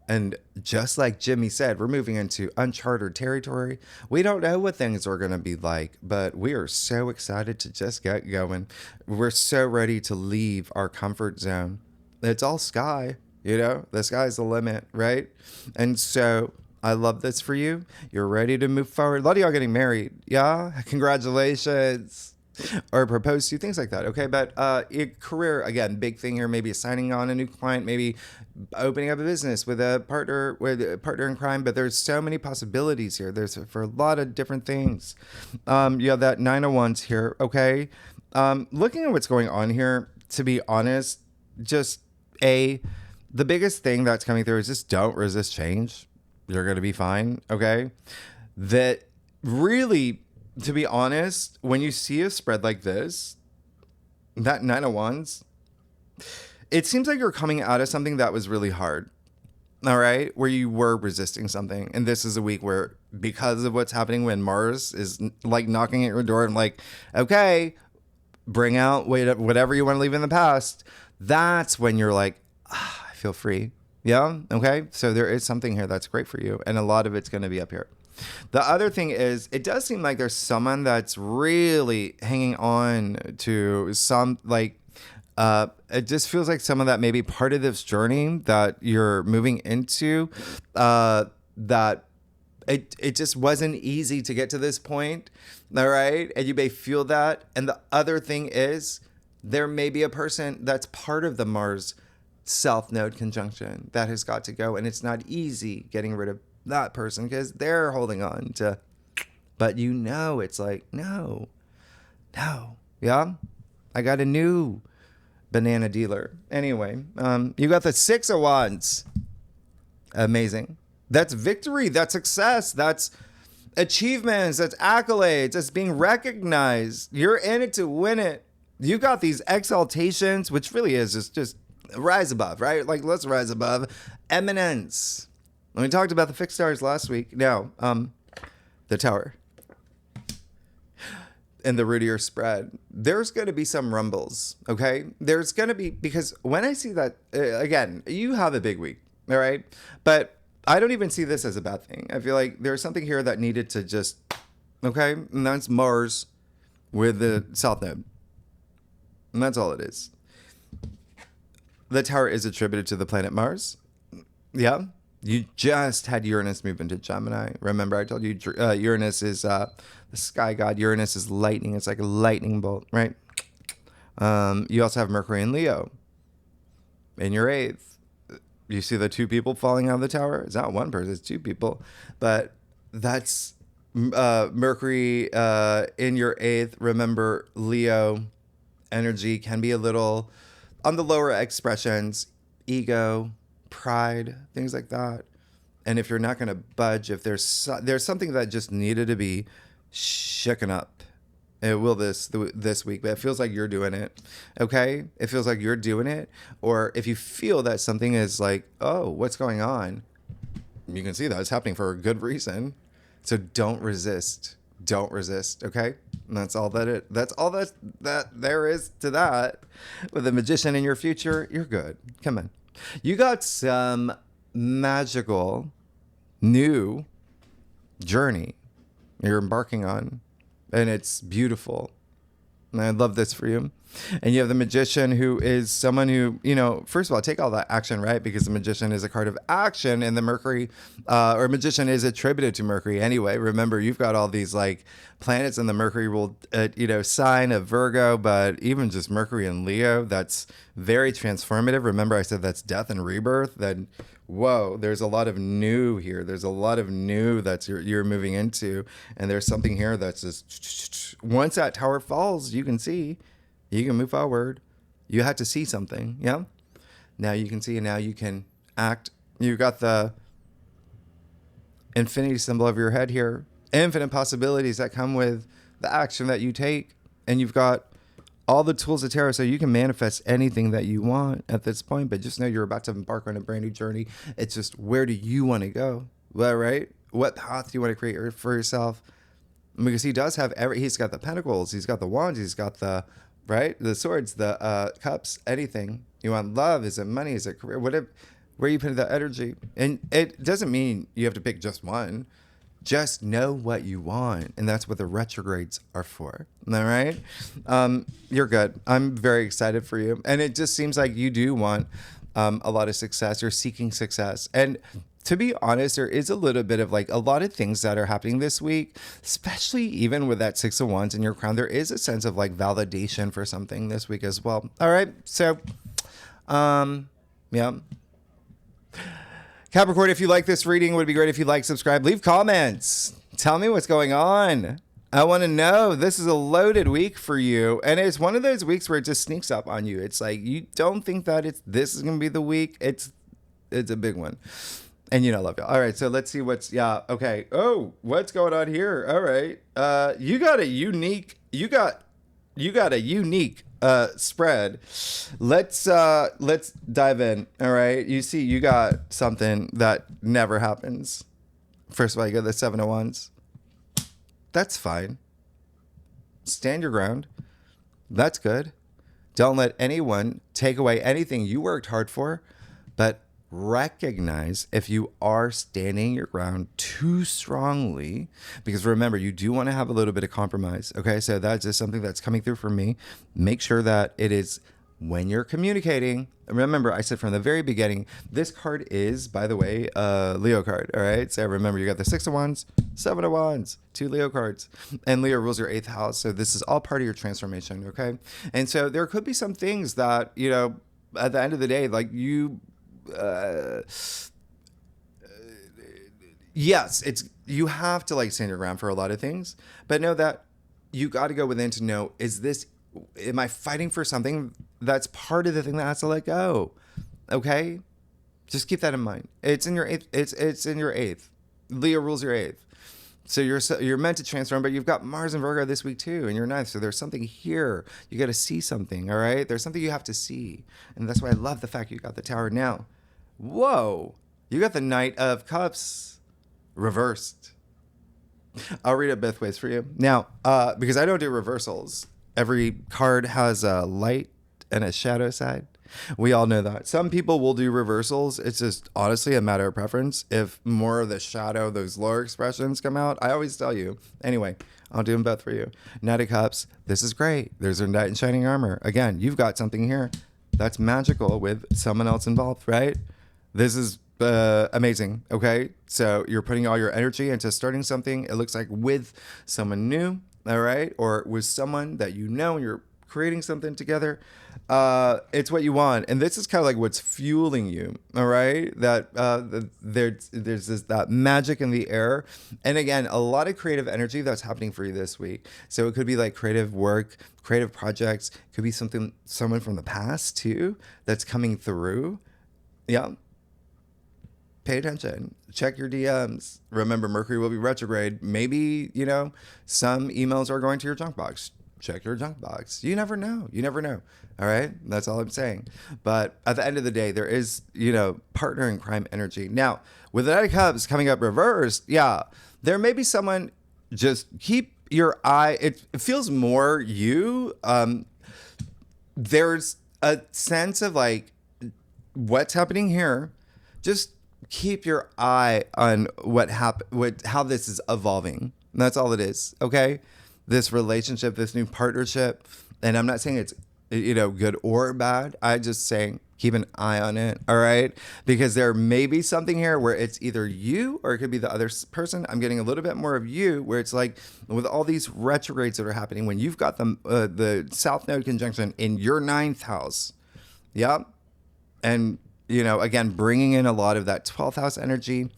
[SPEAKER 1] And just like Jimmy said, we're moving into uncharted territory. We don't know what things are going to be like, but we are so excited to just get going. We're so ready to leave our comfort zone. It's all sky, the sky's the limit, right? And so I love this for you. You're ready to move forward. A lot of y'all getting married. Yeah. Congratulations. Or propose to, things like that. Okay. But career, again, big thing here, maybe signing on a new client, maybe opening up a business with a partner in crime. But there's so many possibilities here. There's for a lot of different things. You have that Nine of Wands here. Okay. Looking at what's going on here, to be honest, the biggest thing that's coming through is just don't resist change. You're going to be fine. Okay. That really, to be honest, when you see a spread like this, that Nine of Wands, it seems like you're coming out of something that was really hard. All right. Where you were resisting something. And this is a week where, because of what's happening when Mars is like knocking at your door and like, okay, bring out whatever you want to leave in the past. That's when you're like, I feel free. Yeah. Okay. So there is something here that's great for you. And a lot of it's going to be up here. The other thing is, it does seem like there's someone that's really hanging on to some, like, it just feels like someone that may be part of this journey that you're moving into, that it just wasn't easy to get to this point. All right. And you may feel that. And the other thing is, there may be a person that's part of the Mars South Node conjunction that has got to go. And it's not easy getting rid of that person because they're holding on to, but it's like, no, yeah, I got a new banana dealer. Anyway, you got the Six of Wands. Amazing. That's victory. That's success. That's achievements, that's accolades, that's being recognized. You're in it to win it. You got these exaltations, which really is just rise above, right? Like, let's rise above. Eminence. When we talked about the fixed stars last week. Now, the Tower and the rootier spread, there's going to be some rumbles, okay? There's going to be, because when I see that, again, you have a big week, all right? But I don't even see this as a bad thing. I feel like there's something here that needed to just, okay? And that's Mars with the South Node. And that's all it is. The Tower is attributed to the planet Mars. Yeah. You just had Uranus move into Gemini. Remember, I told you Uranus is the sky god. Uranus is lightning. It's like a lightning bolt, right? You also have Mercury and Leo in your 8th. You see the 2 people falling out of the Tower? It's not 1 person, it's 2 people. But that's Mercury in your 8th. Remember, Leo energy can be a little on the lower expressions, ego, pride, things like that. And if you're not going to budge, if there's something that just needed to be shaken up, it will this week, but it feels like you're doing it. Okay, it feels like you're doing it. Or if you feel that something is like, oh, what's going on, you can see that it's happening for a good reason. So don't resist. Don't resist. Okay, and that's all that there is to that. With a magician in your future, you're good. Come on. You got some magical new journey you're embarking on, and it's beautiful. And I love this for you. And you have the magician, who is someone who, first of all, take all that action, right? Because the magician is a card of action, and the Mercury, or magician is attributed to Mercury anyway. Remember, you've got all these like planets in the Mercury ruled, sign of Virgo, but even just Mercury and Leo, that's very transformative. Remember, I said that's death and rebirth. Then, whoa, there's a lot of new here. There's a lot of new that's you're moving into, and there's something here that's just once that tower falls, you can see. You can move forward. You had to see something, yeah? Now you can see, and now you can act. You got the infinity symbol over your head here. Infinite possibilities that come with the action that you take. And you've got all the tools of tarot, so you can manifest anything that you want at this point. But just know you're about to embark on a brand new journey. It's just, where do you want to go? Well, right? What path do you want to create for yourself? Because he does have he's got the pentacles, he's got the wands, he's got the, right? The swords, the cups, anything. You want love? Is it money? Is it career? Whatever, where you put that energy. And it doesn't mean you have to pick just one. Just know what you want. And that's what the retrogrades are for. All right? You're good. I'm very excited for you. And it just seems like you do want a lot of success. You're seeking success. And to be honest, there is a little bit of like a lot of things that are happening this week, especially even with that 6 of Wands in your crown. There is a sense of like validation for something this week as well. All right. So, yeah. Capricorn, if you like this reading, it would be great if you like, subscribe, leave comments. Tell me what's going on. I want to know. This is a loaded week for you. And it's one of those weeks where it just sneaks up on you. It's like, you don't think that this is going to be the week. It's a big one. And I love you. All right, so let's see okay. Oh, what's going on here? All right. You got a unique spread. Let's dive in. All right. You see, you got something that never happens. First of all, you got the 7 of Wands. That's fine. Stand your ground. That's good. Don't let anyone take away anything you worked hard for, but recognize if you are standing your ground too strongly, because remember, you do want to have a little bit of compromise. Okay, so that's just something that's coming through for me. Make sure that it is when you're communicating. Remember, I said from the very beginning, this card is, by the way, a Leo card. All right, so remember, you got the 6 of Wands, 7 of Wands, 2 Leo cards, and Leo rules your 8th house. So this is all part of your transformation. Okay, and so there could be some things that at the end of the day, like yes, you have to like stand your ground for a lot of things, but know that you got to go within to know, am I fighting for something that's part of the thing that has to let go? Okay, just keep that in mind. It's in your 8th. It's in your 8th. Leo rules your 8th. So you're meant to transform, but you've got Mars and Virgo this week too, and you're ninth. So there's something here. You got to see something, all right? There's something you have to see. And that's why I love the fact you got the Tower now. Whoa. You got the Knight of Cups reversed. I'll read it both ways for you. Now, because I don't do reversals, every card has a light and a shadow side. We all know that. Some people will do reversals. It's just honestly a matter of preference. If more of the shadow, those lower expressions come out, I always tell you. Anyway, I'll do them both for you. Knight of Cups, this is great. There's a knight in shining armor. Again, you've got something here that's magical with someone else involved, right? This is amazing. Okay. So you're putting all your energy into starting something. It looks like with someone new. All right. Or with someone that you know, and you're creating something together. It's what you want. And this is kind of like what's fueling you. All right. That there's that magic in the air. And again, a lot of creative energy that's happening for you this week. So it could be like creative work, creative projects. It could be someone from the past too, that's coming through. Yeah. Pay attention. Check your DMs. Remember, Mercury will be retrograde. Maybe, some emails are going to your junk box. Check your junk box. You never know. You never know. All right? That's all I'm saying. But at the end of the day, there is, partner in crime energy. Now, with the Knight of Cups coming up reversed, yeah, there may be someone, just keep your eye. It feels more you. There's a sense of like, what's happening here. Just keep your eye on how this is evolving. And that's all it is. Okay. This relationship, this new partnership. And I'm not saying it's, good or bad. I'm just saying keep an eye on it. All right. Because there may be something here where it's either you or it could be the other person. I'm getting a little bit more of you, where it's like with all these retrogrades that are happening, when you've got the South Node conjunction in your 9th house. Yep. And again, bringing in a lot of that 12th house energy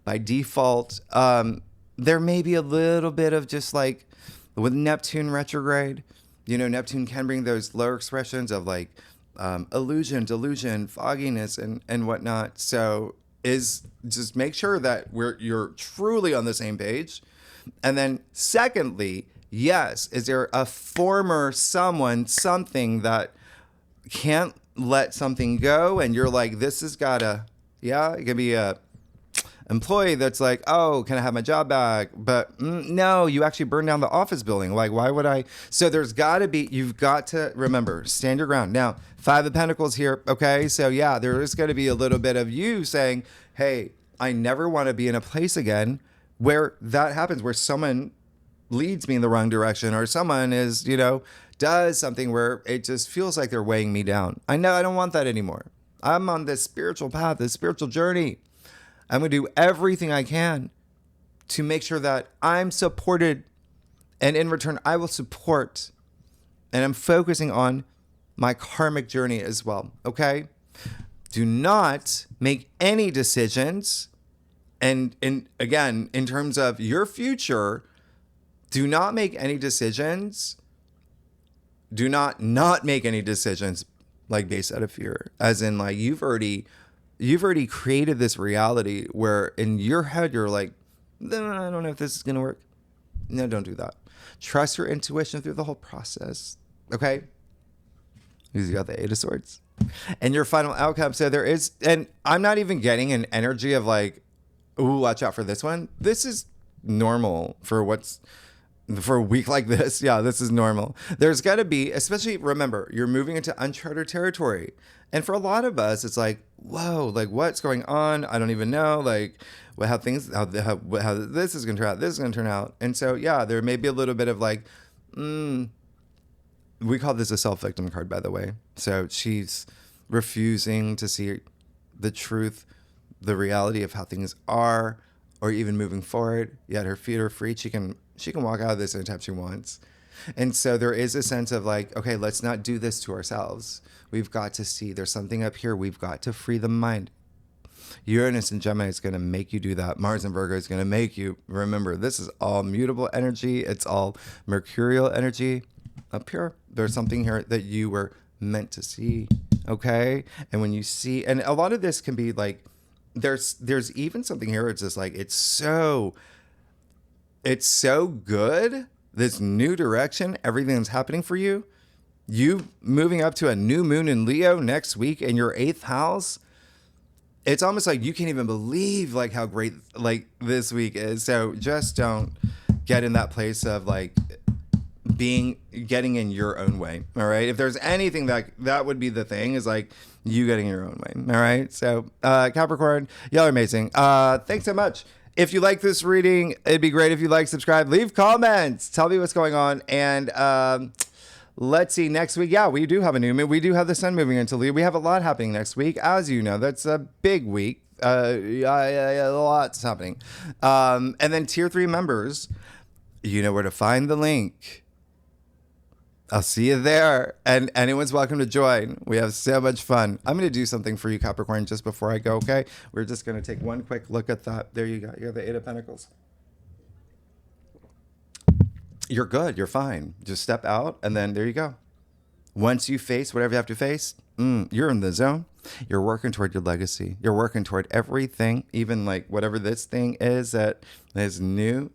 [SPEAKER 1] by default. There may be a little bit of just like with Neptune retrograde, Neptune can bring those lower expressions of like illusion, delusion, fogginess, and whatnot. So just make sure that you're truly on the same page. And then secondly, yes, is there a former something that can't let something go, and you're like, this has gotta, it could be a employee that's like, oh, can I have my job back? But no, you actually burned down the office building. Like, why would I? So you've got to remember, stand your ground. Now, 5 of Pentacles here. Okay. So yeah, there is going to be a little bit of you saying, hey, I never want to be in a place again where that happens, where someone leads me in the wrong direction, or someone is, does something where it just feels like they're weighing me down. I know I don't want that anymore. I'm on this spiritual path, this spiritual journey. I'm going to do everything I can to make sure that I'm supported, and in return, I will support. And I'm focusing on my karmic journey as well. Okay. Do not make any decisions. And again, in terms of your future, do not make any decisions. Do not make any decisions like based out of fear, as in like you've already created this reality where in your head you're like, no, I don't know if this is going to work. No, don't do that. Trust your intuition through the whole process. Okay. Because you got the 8 of Swords and your final outcome. So there is, and I'm not even getting an energy of like, ooh, watch out for this one. This is normal for a week like this. Yeah, this is normal. There's got to be, especially remember, you're moving into uncharted territory. And for a lot of us, it's like, whoa, like what's going on? I don't even know, like how this is going to turn out. This is going to turn out. And so, yeah, there may be a little bit of like, we call this a self-victim card, by the way. So she's refusing to see the truth, the reality of how things are, or even moving forward. Yet her feet are free. She can walk out of this anytime she wants. And so there is a sense of like, okay, let's not do this to ourselves. We've got to see there's something up here. We've got to free the mind. Uranus and Gemini is going to make you do that. Mars and Virgo is going to make you remember this is all mutable energy. It's all mercurial energy. Up here, there's something here that you were meant to see. Okay. And when you see, and a lot of this can be like, there's even something here. It's just like, it's so It's so good. This new direction, everything that's happening for you. You moving up to a new moon in Leo next week in your 8th house. It's almost like you can't even believe like how great like this week is. So just don't get in that place of like getting in your own way. All right. If there's anything that would be the thing is like you getting in your own way. All right. So Capricorn, y'all are amazing. Thanks so much. If you like this reading, it'd be great if you like, subscribe, leave comments, tell me what's going on. And let's see, next week, yeah, we do have a new moon. We do have the sun moving into Leo. We have a lot happening next week. As you know, that's a big week. A lot's happening. And then tier 3 members, you know where to find the link. I'll see you there. And anyone's welcome to join. We have so much fun. I'm going to do something for you, Capricorn, just before I go, okay? We're just going to take one quick look at that. There you go. You have the 8 of Pentacles. You're good. You're fine. Just step out, and then there you go. Once you face whatever you have to face, you're in the zone. You're working toward your legacy. You're working toward everything, even like whatever this thing is, that this new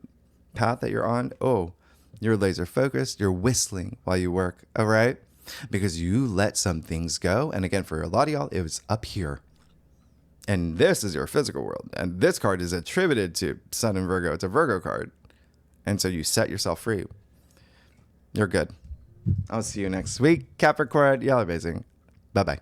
[SPEAKER 1] path that you're on. Oh, you're laser focused. You're whistling while you work, all right? Because you let some things go. And again, for a lot of y'all, it was up here. And this is your physical world. And this card is attributed to Sun and Virgo. It's a Virgo card. And so you set yourself free. You're good. I'll see you next week, Capricorn. Y'all are amazing. Bye-bye.